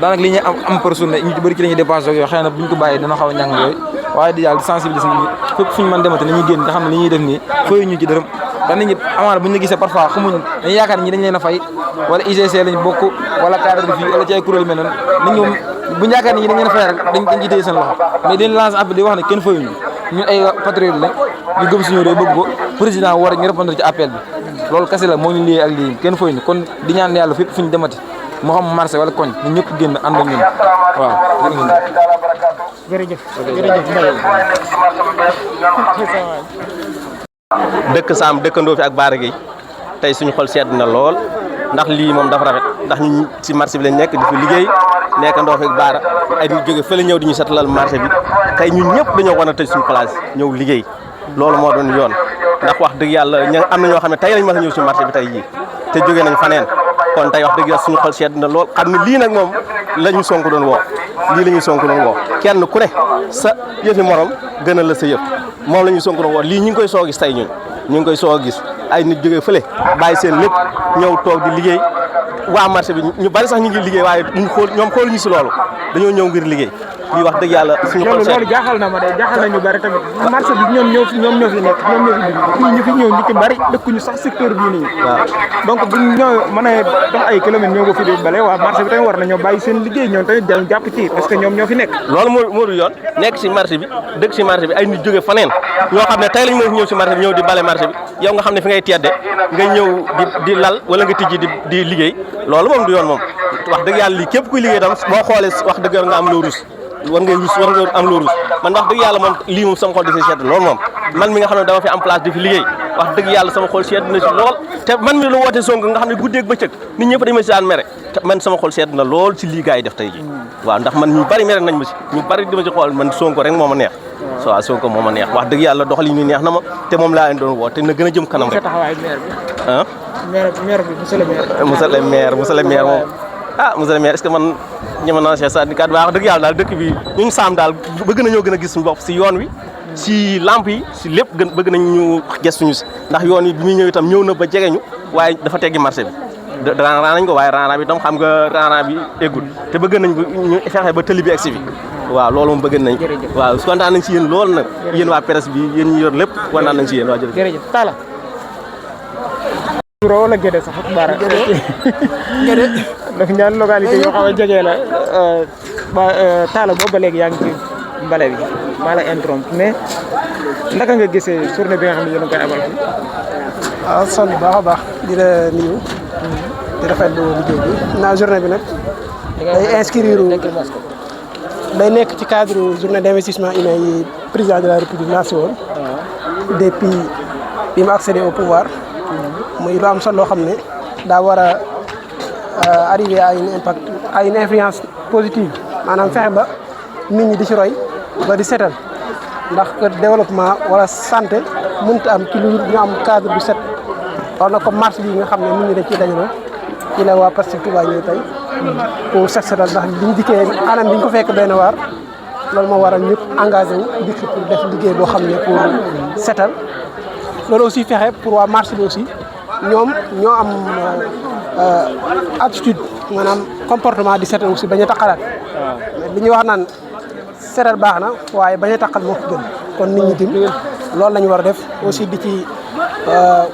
daanaka li ñuy am par journée ñu ci bëri ci la ñuy dépassé yooyu xëy na bu ñu ko bàyyee dina xaw a ñàng yooyu waaye di daal di sensibiliser nit ñi fépp fu ñu mën demate nañuy génn te xam ne li ñuy def nii fayu ñu ci dërëm ndax nit ñi amaana bu ñu la gisee parfois xamuñ dañuy yaakaar ñi dañ leen a fay wala IGC lañ bokk wala cadre de vie wala ci ay kuréel mel noonu nit ñoom bu ñu yaakaar ñi dañ leen a fay rek dañ ci téye seen loxo mais dañ lance appel di wax ne kenn fayuñu ñun ay patriote lañ ñu gëm suñu réew bëgg ko président war ñu répondre ci appel bi loolu kese la moo ñu liyee ak lii kenn fayuñu kon di ñaan yàlla fépp fu ñu demati moo xam marché wala koñ ñu ñëpp génn ànd ak ñun waaw jërëjëf dëkk Sam dëkkandoo fi ak Bara Gueye tey suñu xol sedd na lool ndax lii moom dafa rafet ndax ñu ci marché bi lañ nekk di fi liggéey nekkandoo fi ak Bara ay nit jóge fële ñëw di ñu setalal marché bi tey ñun ñëpp dañoo war a tëj suñu place ñëw liggéey loolu moo doon yoon ndax wax dëgg yàlla am na ñoo xam ne tey lañ mën a ñëw suñu marché bi tey jii te jóge nañ faneen kon tey wax dëgg yàlla suñu xol sedd na lool xam ne lii nag moom la ñu Sonko doon woo lii la ñuy Sonko doon woo kenn ku ne sa yëfi morom gënal la sa yëf moom la ñuy Sonko doon woo lii ñu ngi koy soog a gis tey ñun ñu ngi koy soog a gis ay nit jógee fële bàyyi seen lépp ñëw toog di liggéey waa marché bi ñu bari sax ñu ngi liggéey waaye ñoom xooluñu si loolu dañoo ñëw ngir liggéey lii wax dëgg yàlla suñu xol sedd loolu jaaxal na ma de jaaxal na ñu bari tamit marché bi ñoom ñoo fi nekk ñoom ñoo fi dugg ñu fi ñëw ñu ci bari dëkkuñu sax secteur bii nii waaw donc bu ñoo mën a dox ay kilomètres ñoo ko fi di bale waa marché bi tamit war nañoo bàyyi seen liggéey ñoom tamit dañ jàpp ci parce que ñoom ñoo fi nekk loolu moo du yoon nekk si marché bi dëkk si marché bi ay nit jóge faneen ñoo xam ne tey lañ mën ñëw si marché bi ñëw di bale marché bi yow nga xam ne fi ngay tedde nga ñëw di lal wala nga tijji di liggéey loolu moom du yoon moom wax dëgg yàlla lii képp kuy liggéey tam boo xoolee wax dëgg nga am loo rus war nga am loo rus man wax dëgg yàlla moom lii moom sama xol di si sedd loolu moom man mi nga xam ne dama fi am place di fi liggéey wax dëgg yàlla sama xol sedd na si lool te man mi la woote Sonko nga xam ne guddeeg bëccëg nit ñëpp dañ ma si daan mere te man sama xol sedd na lool si lii gars yi def tey ji waaw ndax man ñu bari mere nañ ma si ñu bari di ma si xool man Sonko rek moo ma neex waaw Sonko moo ma neex wax dëgg yàlla doxalin ñu neex na ma te moom laa leen doon woo te na gën a jëm kanam rek ah maire bi monsieur le maire monsieur le maire moom ah monsieur le maire est-ce que man ñema naa see syndicat wax dëgg yàlla daal dëkk bi ñun Sam daal bëgg nañoo gën a gis suñu bopp si yoon wi si lamp yi si lépp gën bëgg nañ ñu gestuñu si ndax yoon wi bi muy ñëw itam ñëw na ba jege ñu waaye dafa teggi marché bi raana nañ ko waaye raana bi itam xam nga raana bi eggul te bëgg nañ ñu fexe ba tëli bi egsi bi waaw loolu moom bëgg nañ waaw kontaan nañ si yéen loolu nag yéen waa presse bi yéen ñu yor lépp kontaan nañ si yéen waa jërëjëf Talla wala Guédé sax ak Bara Guédé ndax ñaan localité yoo xam ne jege la Talla boobu ba léegi yaa ngi ci mbale bi maa la interrompre mais naka nga gisee journée bi nga xam ne yéen a koy amal fii. waaw sant bu baax a baax di la nuyu di rafetlu liggéey bi naa journée bi nag day inscrire day nekk ci cadre journée d'investissement humain yi président de la République lancé woon depuis bi mu accédé au pouvoir muy lu am solo loo xam ne daa war a arriver à une impact à une influence positive maanaam fexe ba nit ñi di ci roy ba di setal ndax développement wala santé mënut am ci lu ñu am cadre bu set war na comme marché bi nga xam ne nit ñi dañ ciy dajaloo ci la waa Pastef Touba ñëw tey pour set setal ndax biñ dikkee anam bi ñu ko fekk benn waar loolu moo waral ñëpp engagé wu dikk pour def liggéey boo xam ne pour setal loolu aussi fexe pour waa marché bi aussi ñoom ñoo am attitude maanaam comportement di setal aussi bañ a taxalaat li ñuy wax naan seral baax na waaye bañ a taqal moo ko gën kon nit ñi tim loolu la ñu war a def aussi di ci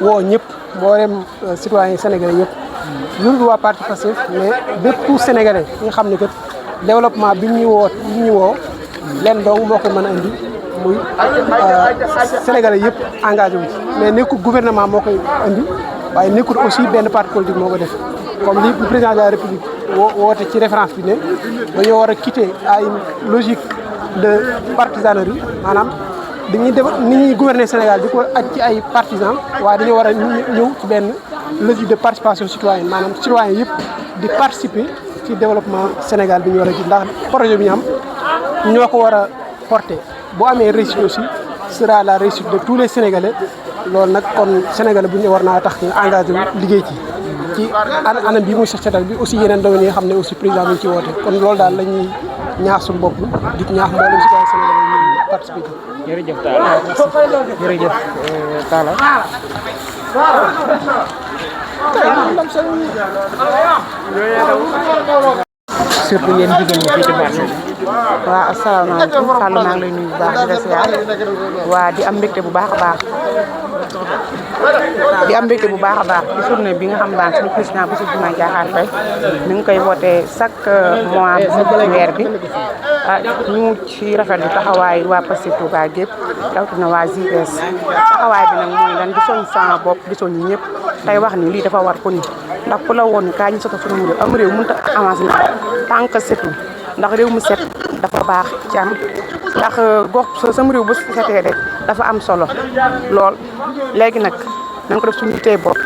woo ñëpp mboolem citoyen sénégalais yëpp ñun waa parti Pastef mais bépp sénégalais nga xam ne kat développement bi ñu woo leen dong moo ko mën a indi muy sénégalais yëpp engagé wu ci mais nekkul gouvernement moo koy indi waaye nekkul aussi benn parti politique moo ko def comme li président de la république woote ci référence bi ne dañoo war a quitter à une logique de partisanerie maanaam dañuy def ni ñuy gouverner Sénégal di ko aj ci ay partisans waaye dañoo war a ñëw ci benn logique de participation citoyenne maanaam citoyen yëpp di participer ci développement Sénégal bi ñu war a gis ndax projet bi ñu am ñoo ko war a porter boo amee réussite aussi sera la réussite de tous les Sénégalais loolu nag kon Sénégalais bu ñu war naa tax nga engagé wu liggéey ci anam bi muy setal bi aussi yeneen domaines yi nga xam ne aussi président bi ñu ci woote kon loolu daal la ñuy ñaax suñu bopp di ñaax mboolem citoyen sénégalais ñu participer ci. jërëjëf Talla jërëjëf Talla. surtout yéen jigéen ñi fii ci marché bi. waaw asalaamaaleykum Fallou maa ngi lay nuyu bu baax di la siyaar waa di am mbégte bu baax a baax ci journée bi nga xam ne suñu président Bassirou Diomaye Diakhar Faye mi ngi koy wootee chaque mois ci weer bi ñu ci rafetlu taxawaay waa Pastef Touba gépp rawatina waa JPS taxawaay bi nag mooy lan di soñ sama bopp di soñ ñëpp tey wax ni lii dafa war ko ni ndax ku la woon ni kaa ñu soto suñu réew am réew mënut a avancer tant que setul ndax réew mu set dafa baax ci am ndax gox sama réew bu setee rek dafa am solo lool léegi nag nañ ko def suñu tey bopp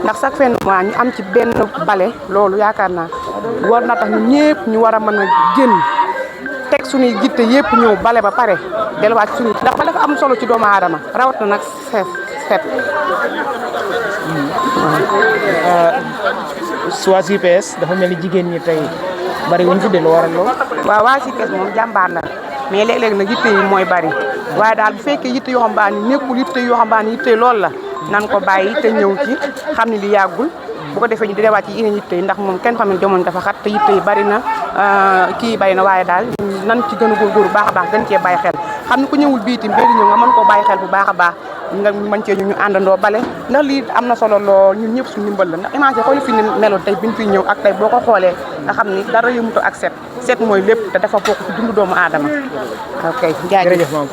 ndax chaque fin de mois ñu am ci benn bale loolu yaakaar naa war na tax ñu ñëpp ñu war a mën a génn teg suñuy jitte yëpp ñëw bale ba pare delluwaat suñu ndax ba dafa am solo ci doomu aadama rawat na nag set waa JPS dafa mel ni jigéen ñi tey bari wuñ fi dellu waral lool. waaw waa JPS moom jàmbaar la mais léeg-léeg nag yitte yi mooy bari waaye daal bu fekkee yitte yoo xam ne nekkul yitte yoo xam ne yitte loolu la nan ko bàyyi te ñëw ci xam ne li yàggul bu ko defee ñu di dewaat ci yeneen yitte yi ndax moom kenn xam ne jamono dafa xat te yitte yi bari na kii bari na waaye daal nan ci gën a góorgóorlu baax a baax gën cee bàyyi xel xam ne ku ñëwul bii itam benn ñëw nga mën koo bàyyi xel bu baax a baax nga mën cee ñu àndandoo bale ndax lii am na solo lool ñun ñëpp suñu ndimbal la ndax imagine xool fi ni meloon tey biñ fiy ñëw ak tey boo ko xoolee nga xam ni dara yëmuto ak set mooy lépp te dafa bokk ci dundu doomu aadama ok jërëjëf moom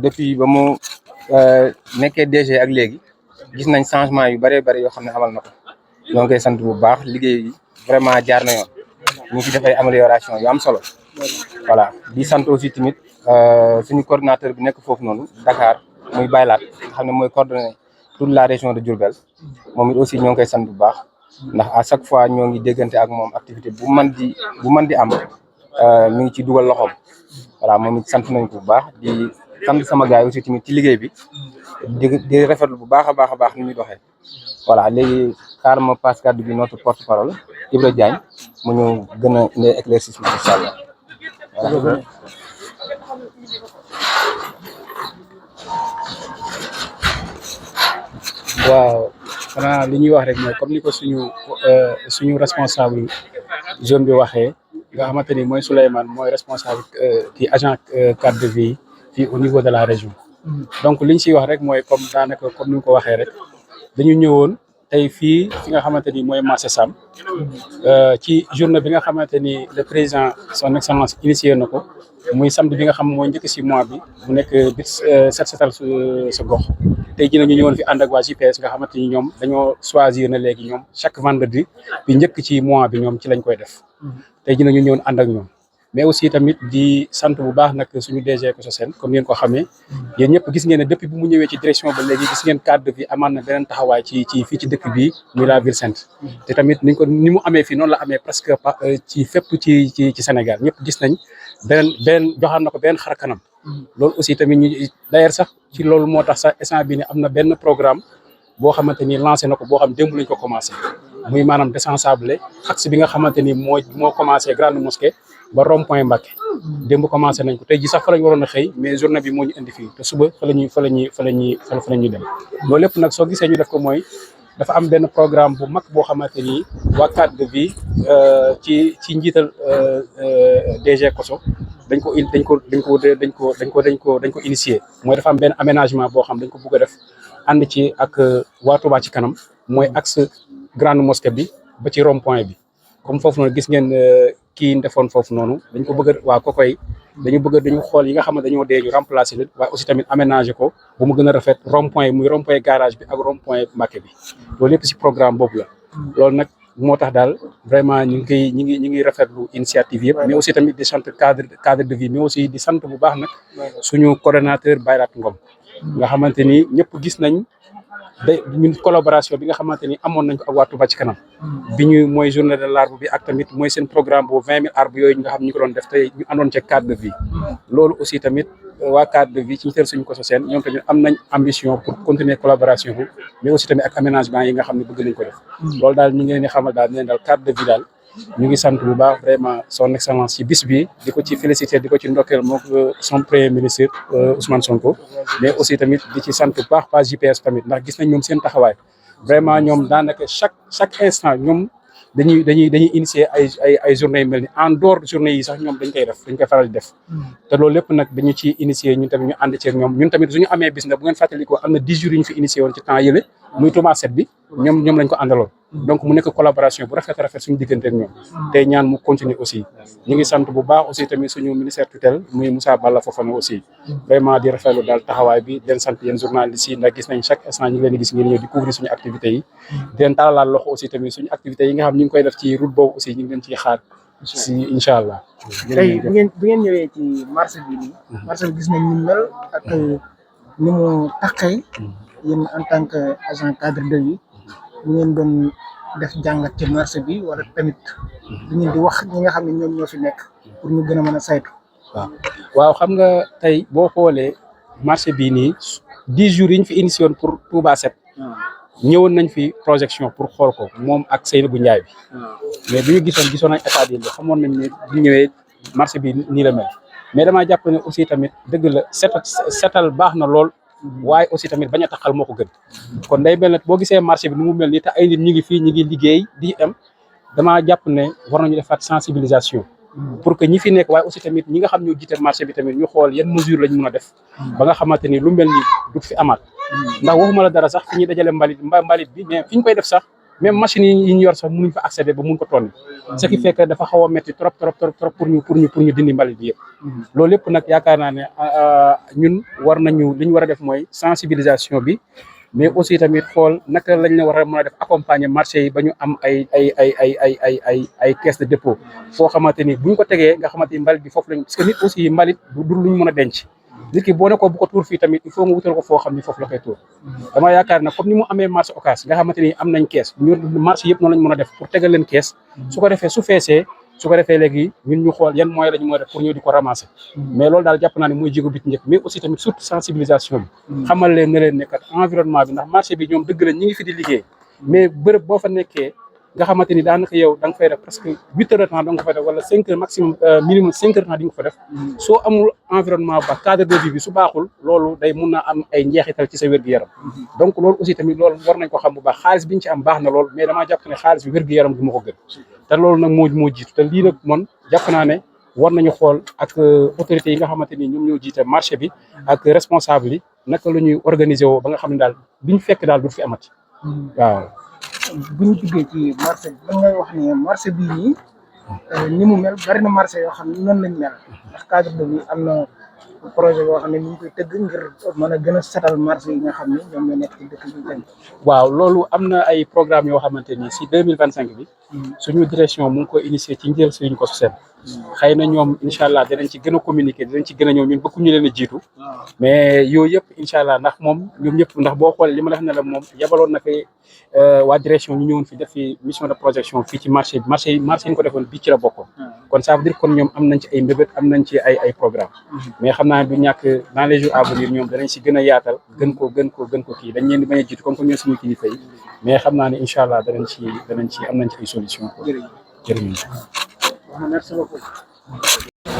depuis ba mu nekkee DG ak léegi gis nañ changement yu bëree bëri yoo xam ne amal na ko ñoo ngi koy sant bu baax liggéey bi vraiment jaar na yoon ñu ngi fi def ay amélioration yu am solo voilà di sant aussi tamit suñu coordinateur bi nekk foofu noonu Dakar muy Baylaat nga xam ne mooy coordonné toute la région de Diourbel moom it aussi ñoo ngi koy sant bu baax ndax à chaque fois ñoo ngi déggante ak moom activité bu mën di am mi ngi ci dugal loxoom voilà moom it sant nañ ko bu baax di sant sama gars yi aussi tamit ci liggéey bi di rafetlu bu baax a baax ni ñuy doxee voilà léegi xaar ma passe kàddu bi notre porte parole Ibra Diagne mu ñu gën a indi éclaircissement incha allah voilà. waaw xanaa li ñuy wax rek mooy comme ni ko suñu responsable jeune bi waxee nga xamante ni mooy Souleymane mooy responsable kii agent cadre de vie fii au niveau de la région. donc li ñu siy wax rek mooy comme daanaka comme ni nga ko waxee rek dañu ñëwoon tey fii fi nga xamante ni mooy marché Sam ci journée bi nga xamante ni le président son excellence initié na ko muy samedi bi nga xam mooy njëkk si mois bi mu nekk bis set setal sa gox. tey jii nag ñu ñëwoon fi ànd ak waa JPS nga xamante ni ñoom dañoo choisir na léegi ñoom chaque vendredi bi njëkk ci mois bi ñoom ci lañ koy def tey jii nag ñu ñëwoon ànd ak ñoom mais aussi tamit di sant bu baax nag suñu DG Kososen comme ngeen ko xamee yéen ñëpp gis ngeen ne depuis bu mu ñëwee ci direction ba léegi gis ngeen cadre bi amaan na beneen taxawaay ci fii ci dëkk bi muy la ville sainte te tamit ni mu amee fii noonu la amee presque ci fépp ci Sénégal ñëpp gis nañ beneen joxaan na ko beneen xar kanam loolu aussi tamit ñu d'ailleurs sax ci loolu moo tax sax instant bi ne am na benn programme boo xamante ni lancé na ko boo xam démb lañ ko commencé muy maanaam désensablé axe bi nga xamante ni moo commencé grande mosquée ba rond point Mbacké démb commencé nañ ko tey ji sax fa lañ waroon a xëy mais journée bi moo ñu indi fii te suba fa la ñuy dem loolu lépp nag soo gisee ñu def ko mooy dafa am benn programme bu mag boo xamante ni waa cadre de vie ci njiital DG Koso dañ ko initier mooy dafa am benn aménagement boo xam dañ ko bëgg a def ànd ci ak waa Touba ci kanam mooy axe grande mosquée bi ba ci rond point bi comme foofu noonu gis ngeen kii defoon foofu noonu dañ ko bëgg a waa ko koy dañu xool yi nga xam ne dañoo dee ñu remplacer leen waaye aussi tamit aménager ko bu mu gën a rafet rond point muy rond point garage bi ak rond point Mbacké bi loolu yëpp si programme boobu la loolu nag moo tax daal vraiment ñu ngi rafetlu initiative yëpp mais aussi tamit di sant cadre de vie mais aussi di sant bu baax nag suñu coordonnateur Bayrat Ngom nga xamante ni ñëpp gis nañ ñun collaboration bi nga xamante ni amoon nañ ko ak waa Touba ci kanam bi ñu mooy journée de l'arbre bi ak tamit mooy seen programme bu 20 000 arbres yooyu nga xam ñu ko doon def tey ñu àndoon ci cadre de vie loolu aussi tamit waa cadre de vie ci teel suñu ko soseen ñoom tamit am nañ ambition pour continuer collaboration bu mais aussi tamit ak aménagement yi nga xam ne bëgg nañ ko def loolu daal ñu ngi leen di xamal daal ne daal cadre de vie daal ñu ngi sant bu baax vraiment son excellence ci bis bi di ko ci féliciter di ko ci ndokkeel moom son premier ministre Ousmane Sonko mais aussi tamit di ci sant bu baax pas JPS tamit ndax gis nañ ñoom seen taxawaay vraiment ñoom daanaka chaque instant ñoom dañuy initier ay journée yu mel ni en dehors journée yi sax ñoom dañ koy faral di def te loolu lépp nag dañu ci initier ñun tamit ñu ànd ci ñoom ñun tamit suñu amee bis nag bu ngeen fàttalikoo am na 10 jours yu ñu fi initier woon ci temps yële muy Touba 7 bi ñoom lañ ko àndaloon donc mu nekk collaboration bu rafet suñu diggante ak ñoom tey ñaan mu continuer aussi ñu ngi sant bu baax aussi tamit suñu ministère tutelle muy Moussa Balla Fofana aussi vraiment di rafetlu daal taxawaay bi di leen sant yéen journalistes yi ndax gis nañ chaque instant ñu ngi leen di gis ngeen ñëw di couvrir suñu activités yi di leen talalaat loxo aussi tamit suñu activités yi nga xam ñu ngi koy def ci route boobu aussi ñu ngi leen ciy xaar si incha allah. tey bu ngeen ñëwee ci marché bi nii marché bi gis nañ ni mel ak ni mu taxee yéen en tant que agent cadre de vie bu ngeen doon def jàngat ci marché bi wala tamit bu ngeen di wax ñi nga xam ne ñoom ñoo fi nekk pour ñu gën a mën a saytu. waaw xam nga tey boo xoolee marché bii nii 10 jours yi ñu fi initié woon pour Touba 7 ñëwoon nañ fi projection pour xool ko moom ak Seynabou Ndiaye bi mais bi ñu gisoon nañ état bi xamoon nañ ne bu ñëwee marché bi nii la mel mais damaa jàpp ne aussi tamit dëgg la setal baax na lool waaye aussi tamit bañ a taxal moo ko gën kon day mel ne boo gisee marché bi ni mu mel nii te ay nit ñi ngi fii ñi ngi liggéey di am damaa jàpp ne war nañu defaat sensibilisation pour que ñi fi nekk waaye aussi tamit ñi nga xam ñoo jiite marché bi tamit ñu xool yan mesure lañ mun a def ba nga xamante ni lu mel ni du fi amaat ndax waxuma la dara sax fi ñuy dajale mbalit bi mais fi ñu koy def sax même machine yi ñu yor sax mënuñ fa accéder ba mun ko tonni ce qui fait que dafa xaw a métti trop pour ñu dindi mbalit bi yëpp loolu lépp nag yaakaar naa ne ñun war nañu li ñu war a def mooy sensibilisation bi mais aussi tamit xool naka lañ la war a mën a def accompagner marché yi ba ñu am ay caisse de dépôt foo xamante ni buñ ko tegee nga xamante ni mbalit bi foofu lañ parce que nit aussi mbalit du luñ mën a denc nit ki boo ne ko bu ko tuur fii tamit il faut nga wutal ko foo xam ni foofu la koy tuur dama yaakaar na comme ni mu amee marché Ocass nga xamante ni am nañ caisse ñu marché yëpp noonu lañ mën a def pour tegal leen caisse su ko defee su feesee su ko defee léegi ñun ñu xool yan moyens lañu mën a def pour ñëw di ko ramasser mais loolu daal jàpp naa ne mooy jéego bi ci njëkk mais aussi tamit surtout sensibilisation bi xamal leen ne leen nekkat environnement bi ndax marché bi ñoom dëgg la ñi ngi fi di liggéey mais bërëb boo fa nekkee nga xamante ni daanaka yow da nga fay def presque 8 heures de temps da nga ko fay def wala 5 heures maximum minimum 5 heures de temps di nga ko fa def soo amul environnement ba cadre de vie bi su baaxul loolu day mun na am ay njeexital ci sa wér-gu-yaram donc loolu aussi tamit loolu war nañ ko xam bu baax xaalis bi ñu ci am baax na lool mais damaa jàpp ne xaalis bi wér-gu-yaram gi ma ko gën te loolu nag moo jiitu te lii nag man jàpp naa ne war nañu xool ak autorités yi nga xamante ni ñoom ñoo jiite marché bi ak responsable yi naka la ñuy organiser woo ba nga xam ne daal bi ñu fekk daal du fi amati waaw bu ñu duggee ci marché bi ngay wax ne marché bii nii ni mu mel bari na marché yoo xam ne noonu lañ mel ndax cadre de vie am na projet boo xam ne ñu ngi koy tëgg ngir mën a gën a setal marché yi nga xam ne ñoom ñoo nekk ci dëkk bi. waaw loolu am na ay programme yoo xamante ni si 2025 bi suñu direction mu ngi ko initier ci njël suñu ko soseen xëy na ñoom incha allah dinañ ci gën a communiquer dinañ ci gën a ñëw ñun bëgg ñu leen a jiitu mais yooyu yëpp incha allah ndax moom ñoom ñëpp ndax boo xoolee li ma la wax ne la moom yabaloon na fi waa direction ñu ñëwoon fi def fi mission de projection fii ci marché yi ñu ko defoon bii ci la bokkoon kon ça veut dire kon ñoom am nañ ci ay mbébét am nañ ci ay programme mais xam naa du ñàkk dans les jours à venir ñoom danañ si gën a yaatal gën ko kii dañ leen di bañ a jiitu comme que ñoo suñu kilifa yi mais xam naa ne incha allah danañ ci am nañ ci ay solution jërëjëf merci beaucoup.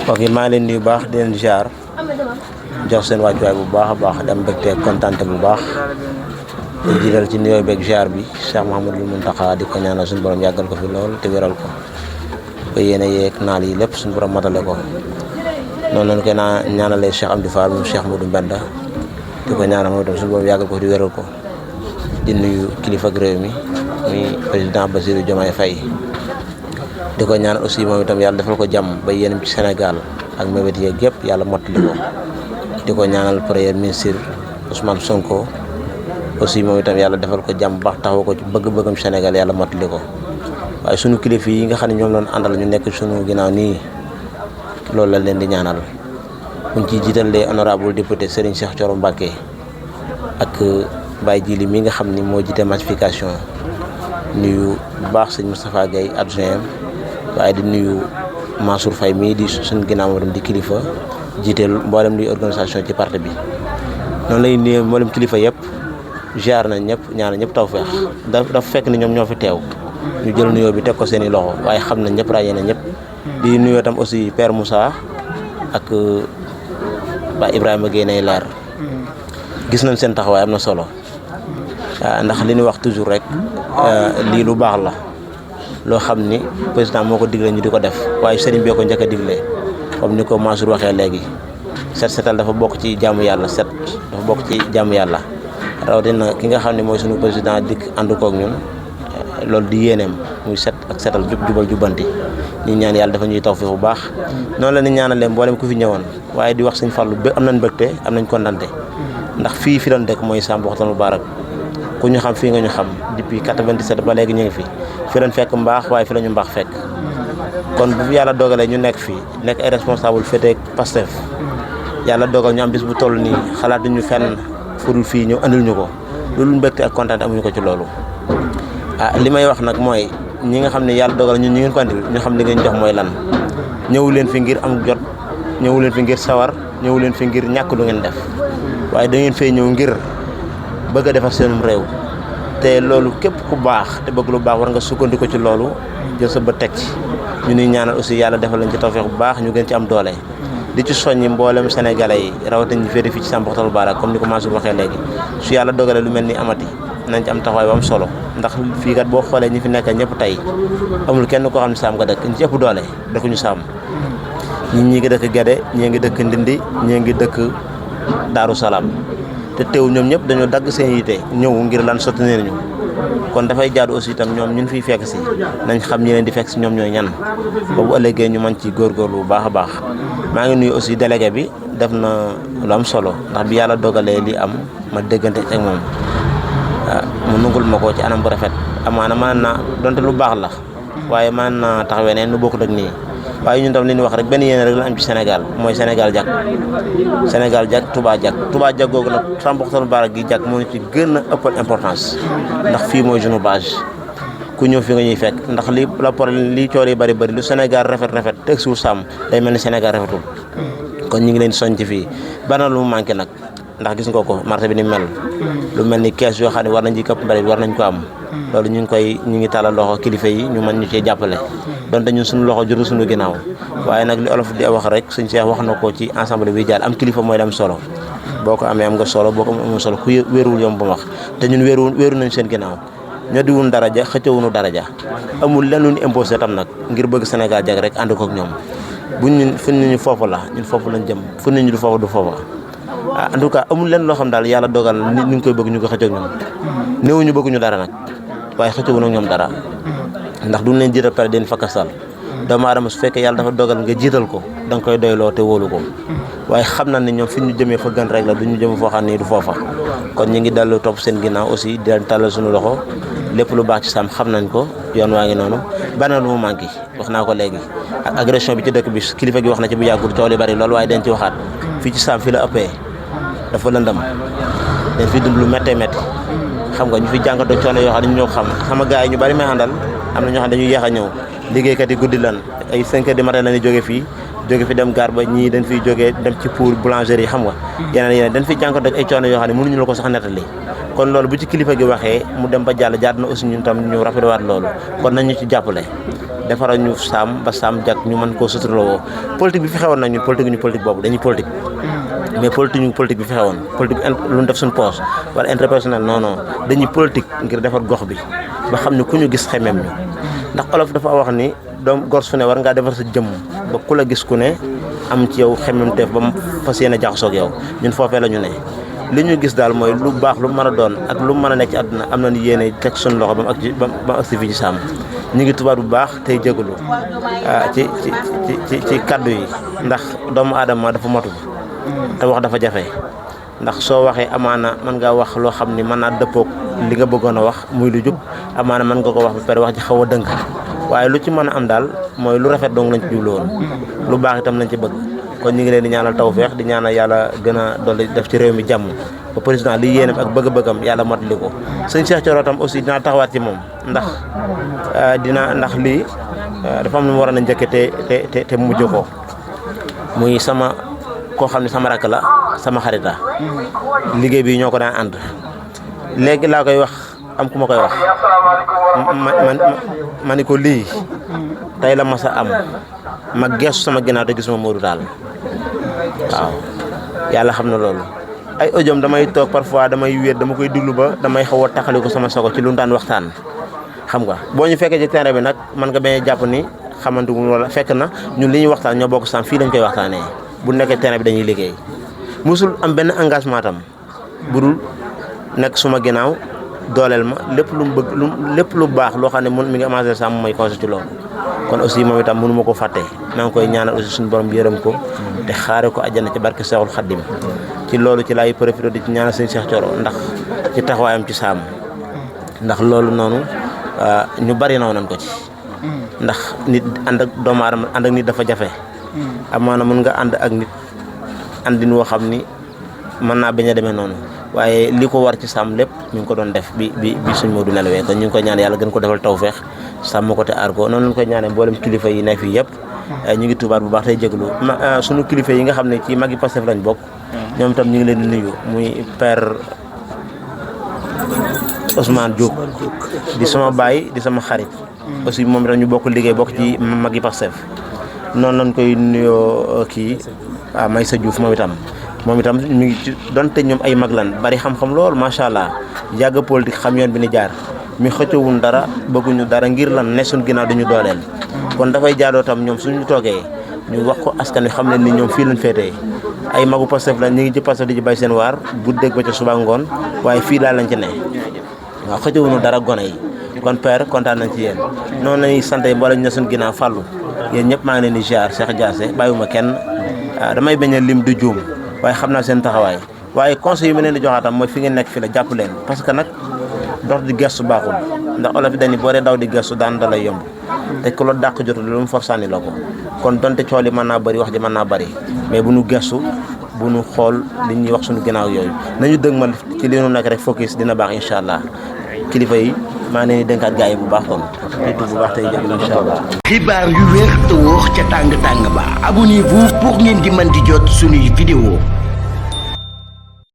ok maa ngi leen di baax di leen ziar jox seen wàccuwaay bu baax a baax di am mbégte kontaante bu baax di jiital ci nuyoo beeg ziar bi Cheikh Mouhamadou Mountakha di ko ñaanal suñu borom yàggal ko fi lool te wéral ko ba yéene yeeg naal yi lépp suñu borom matale ko noonu lañ koy ñaanalee Cheikh Amdi Fall moom Cheikh Modou Mbenda di ko ñaanal moom itam suñu borom yàggal ko fi di wéral ko di nuyu kilifa ak réew mi muy président Bassirou Diomaye Faye di ko ñaanal aussi moom itam yàlla defal ko jàmm ba yéenam ci Sénégal ak mébét yeeg yëpp yàlla mottali ko di ko ñaanal premier ministre Ousmane Sonko aussi moom itam yàlla defal ko jàmm baax taxaw ko ci bëgg-bëggam Sénégal yàlla mottali ko waaye sunu kilifa yi nga xam ne ñoom lañ àndal ñu nekk sunu ginnaaw nii loolu la leen di ñaanal buñ ciy jiital les honorable député Serigne Cheikh Thioro Mbacké ak Baye Djili mi nga xam ni moo jiite massification nuyu bu baax sëñ Moustapha Gueye adjoint waaye di nuyu Mansour Faye mii di suñu ginnaaw moo di kilifa jiiteel mboolem luy organisation ci parti bi noonu lay nuyu mboolem kilifa yëpp ziar nañ ñëpp ñaanal ñëpp tawfeex dafa fekk ni ñoom ñoo fi teew ñu jël nuyoo bi teg ko seen i loxo waaye xam nañ ñëpp ràññee na ñëpp di nuyoo tam aussi Père Moussa ak Baye Ibrahima Gueye nay leer gis nañ seen taxawaay am na solo ndax li ñu wax toujours rek lii lu baax la loo xam ni président moo ko digle ñu di ko def waaye sëriñ bee ko njëkk a digle comme ni ko Mansour waxee léegi setal dafa bokk ci jaamu yàlla dafa bokk ci jaamu yàlla rawatina ki nga xam ne mooy sunu président dikk ànd koog ñun loolu di yéeneem muy set ak setal jubal jubbanti ñu ñaan yàlla dafa ñuy tawfeex bu baax noonu la ni ñaanalee mboolem ku fi ñëwoon waaye di wax sëñ Fallou am nañ mbégte am nañ kontante ndax fii fi doon dëkk mooy Sam Boukhatoul Moubarak ku ñu xam fii nga ñu xam depuis 97 ba léegi ñu ngi fi lañ fekk mbaax waaye fi la ñu mbaax fekk kon bu yàlla dogalee ñu nekk fii nekk ay responsable féetee Pastef yàlla dogal ñu am bis bu toll nii xalaatuñu fenn fudul fii ñu andil ñu ko loolu mbégte ak kontaan amuñu ko ci loolu li may wax nag mooy ñi nga xam ne yàlla dogal ñun ñu ngeen ko andil ñu xam li ngeen jox mooy lan ñëwu leen fi ngir am jot ñëwu leen fi ngir sawar ñëwu leen fi ngir ñàkk lu ngeen def waaye da ngeen fay ñëw ngir bëgg a defar seenum réew te loolu képp ku baax te bëgg lu baax war nga sukkandiku ci loolu jël sa bët teg ci ñu nuy ñaanal aussi yàlla defal lañ ci tawfeex bu baax ñu gën ci am doole di ci soññi mboolem sénégalais yi rawatina ñu féete fii ci Sam Boukhatoul Moubarak comme ni ko Mansour waxee léegi su yàlla dogalee lu mel ni amati nañ ci am taxawaay bu am solo ndax fii kat boo xoolee ñi fi nekk ñëpp tey amul kenn koo xam ne Sam nga dëkk ñi ci ëpp doole dëkkuñu Sam ñi ngi dëkk Guédé ñii ngi dëkk Ndindi ñii ngi dëkk Daaru Salaam te teew ñoom ñëpp dañoo dagg seen yite ñëw ngir lan soutenir ñu kon dafay jaadu aussi itam ñoom ñun fiy fekk si nañ xam ñi leen di fekk si ñoom ñooy ñan ba bu ëllëgee ñu mën ci góorgóorlu bu baax a baax maa ngi nuyu aussi délégué bi def na lu am solo ndax bi yàlla dogalee li am ma déggante ak moom mu nungul ma ko ci anam bu rafet amaana mën naa donte lu baax la waaye mën naa taxawee ne nu bokkut ak nii waaye ñun tam li ñu wax rek benn yéene rek la am ci Sénégal mooy Sénégal jag Touba jag googu nag Sam Boukhatoul Moubarak gi jag moo ñu ci gën a ëppal importance ndax fii mooy sunu base ku ñëw fi nga ñuy fekk ndax li la problème li coor yi bari lu Sénégal rafet te suur Sam day mel ni Sénégal rafetul kon ñu ngi leen soññ ci fii bana lu mu manqué nag ndax gis nga ko marché bi ni mel lu mel ni kees yoo xam ne war nañ ci këpp mbalit war nañ ko am loolu ñu ngi tàllal loxo kilifa yi ñu mën ñu cee jàppale donte ñun suñu loxo jotul suñu ginnaaw waaye nag li olof di wax rek suñ Cheikh wax na ko ci ensemble bi jàll am kilifa mooy dem solo boo ko amee am nga solo boo ko amee solo ku wéeruwul yomb ba wax te ñun wéeru nañ seen ginnaaw ñoo di wun daraja xëccewunu daraja amul lenn lu ñu imposé tam nag ngir bëgg Sénégal jag rek ànd ko ak ñoom buñ ñun fu ñu foofu la ñun foofu lañ jëm fu ñu du foofu du foofa en tout cas amul lenn loo xam daal yàlla dogal nit ñu ngi koy bëgg ñu ko xëccoog ñoom néewuñu bëgguñu dara nag waaye xëccewuñu ak ñoom dara ndax duñ leen jiital pare den fakkasal doomu aadama su fekkee yàlla dafa dogal nga jiital ko da nga koy doyloo te wóolu ko waaye xam na ne ñoom fi ñu jëmee fa gën rek la du ñu jëm foo xam ne du foofa kon ñu ngi dellu topp seen ginnaaw aussi di leen tàllal suñu loxo lépp lu baax ci Sam xam nañ ko yoon waa ngi noonu bana lu mu manqué wax naa ko léegi ak agression bi ci dëkk bi kilifa gi wax na ci bu yàggul coow li bari loolu waaye dañ ci waxaat fii ci Sam fi la ëppee dafa lëndam dañ fi dund lu méttee métti xam nga ñu fi jàngatoo coono yoo xam ne ñu ñoo xam sama gars yi ñu bari may àndal am na ñoo xam ne dañuy yéex a ñëw liggéeykat yi guddi lan ay 5 heures du matin la ñuy jóge fi dem gaar ba ñii dañ fiy jógee dem ci pour boulangerie yi xam nga yeneen dañ fiy jàngatoo ay coono yoo xam ne mënuñu la ko sax nettali kon loolu bu ci kilifa gi waxee mu dem ba jàll jaar na aussi ñun tam ñu rafetluwaat loolu kon nañ ñu ci jàppale defara ñu Sam ba Sam jag ñu mën koo suturloo politique bi fi xewoon nag ñun politique boobu dañuy politique mais politique bi fexe woon politique lu ñu def suñu poche wala interpersonnel non non dañuy politique ngir defar gox bi ba xam ne ku ñu gis xemem ñu ndax olof dafa wax ni doom gor su ne war ngaa defar sa jëmm ba ku la gis ku ne am ci yow xemem teef ba mu fas yéene jaxasoo ak yow ñun foofee la ñu ne li ñu gis daal mooy lu baax lu mën a doon ak lu mën a nekk ci àdduna am nañu yéene teg suñu loxo ba mu agsi fii ci Sam ñu ngi tubaab bu baax tey jégalu ci kaddu yi ndax doomu aadama dafa motul te wax dafa jafe ndax soo waxee amaana mën ngaa wax loo xam ni mën naa dëppoog li nga bëggoon a wax muy lu jub amaana mën nga ko wax ba pare wax ci xaw a dënk waaye lu ci mën a am daal mooy lu rafet dong lañ ci jublu woon lu baax itam lañ ci bëgg kon ñu ngi leen di ñaanal tawfeex di ñaanal yàlla gën a dolli def ci réew mi jàmm ba président li yéenam ak bëgg-bëggam yàlla motali ko sëñ Cheikh Thioro tam aussi dinaa taxawaat ci moom ndax ndax lii dafa am lu mu war a na njëkke te mujj ko muy sama koo xam ne sama rakk la sama xarita liggéey bi ñoo ko daan ànd léegi laa koy wax am ku ma koy wax ma ni ko lii tey la mas a am ma geesu sama ginnaaw te gisuma Modou Tall waaw yàlla xam na loolu ay audiom damay toog parfois damay wéet dama koy déglu ba damay xaw a taxali ko sama sogo ci lu daan waxtaan xam nga boo ñu fekkee ci terrain bi nag man nga bañ a jàpp ni xamante wu wala fekk na ñun li ñuy waxtaan ñoo bokk Sam fii lañ koy waxtaanee bu nekkee terrain bi dañuy liggéey musul am benn engagement tam bu dul nekk suma ginnaaw dooleel ma lépp lu mu bëgg lépp lu baax loo xam ne mi ngi amancé Sam may conseil ci loolu kon aussi moom itam mënu ma ko fàtte maa ngi koy ñaanal aussi suñu borom yërëm ko te xaare ko àjjana ci barke Seexul Xaddim ci loolu ci laay profité di ci ñaanal sëñ Cheikh Thioro ndax ci taxawaayam ci Sam ndax loolu noonu ñu bari naw nañ ko ci ndax nit ànd ak doomu aadama ànd ak nit dafa jafe amaana mën nga ànd ak nit àndin woo xam ni mën naa bañ a demee noonu waaye li ko war ci Sam lépp ñu ngi ko doon def bi suñ Modou nelawee kon ñu ngi koy ñaan yàlla gën ko defal tawfeex sàmm ko te aar ko noonu lañ koy ñaanee mboolem kilifa yi nekk fii yëpp ñu ngi tubaat bu baax tey jégalu suñu kilifa yi nga xam ne ci magi Pastef lañ bokk ñoom itam ñu ngi leen di nuyu muy père Ousmane Diop di sama baay di sama xarit aussi moom itam ñu bokk liggéey bokk ci magi Pastef noonu lañ koy nuyoo kii Maysa Diouf moom itam mi ngi ci donte ñoom ay mag lan bari xam-xam lool macha allah yàgg politique xam yoon bi ni jaar mi xëccowuñ dara bëgguñu dara ngir lan ne suñ ginnaaw duñu dooleel kon dafay jaadoo tam ñoom suñu toogee ñu wax ko askan wi xam ne ni ñoom fii lañ féetee ay magu Pastef la ñu ngi ci Pastef di ci bay seen waar guddeeg ba ca suba ngoon waaye fii daal lañ ci ne waaw xëccowuñu dara gone yi kon père kontaan nañ ci yéen noonu lañuy sant mboolem ñu ne suñ ginnaaw fàllu yéen ñëpp maa ngi leen di ziar Cheikh Diassé bàyyiwuma kenn damay bañ a lim du juum waaye xam naa seen taxawaay waaye conseil yi ma leen di joxaatam mooy fi ngeen nekk fi la jàpp leen parce que nag dox di gestu baaxul ndax olof yi dañu boo dee daw di gestu daan da lay yomb te ku la dàq jotul lu mu for sànni la ko kon donte cool yi mën naa bëri wax ji mën naa bëri mais bu nu gestu bu nu xool li ñuy wax suñu ginnaaw yooyu nañu dëgmal ci li nu nekk rek focus dina baax incha allah kilifa yi maa ngi leen di dénkaat gars yi bu baax kon tey bu baax tey jël incha allah. xibaar yu wér te wóor ca tàng tàng ba abonnez-vous pour ngeen di mën di jot suñuy vidéo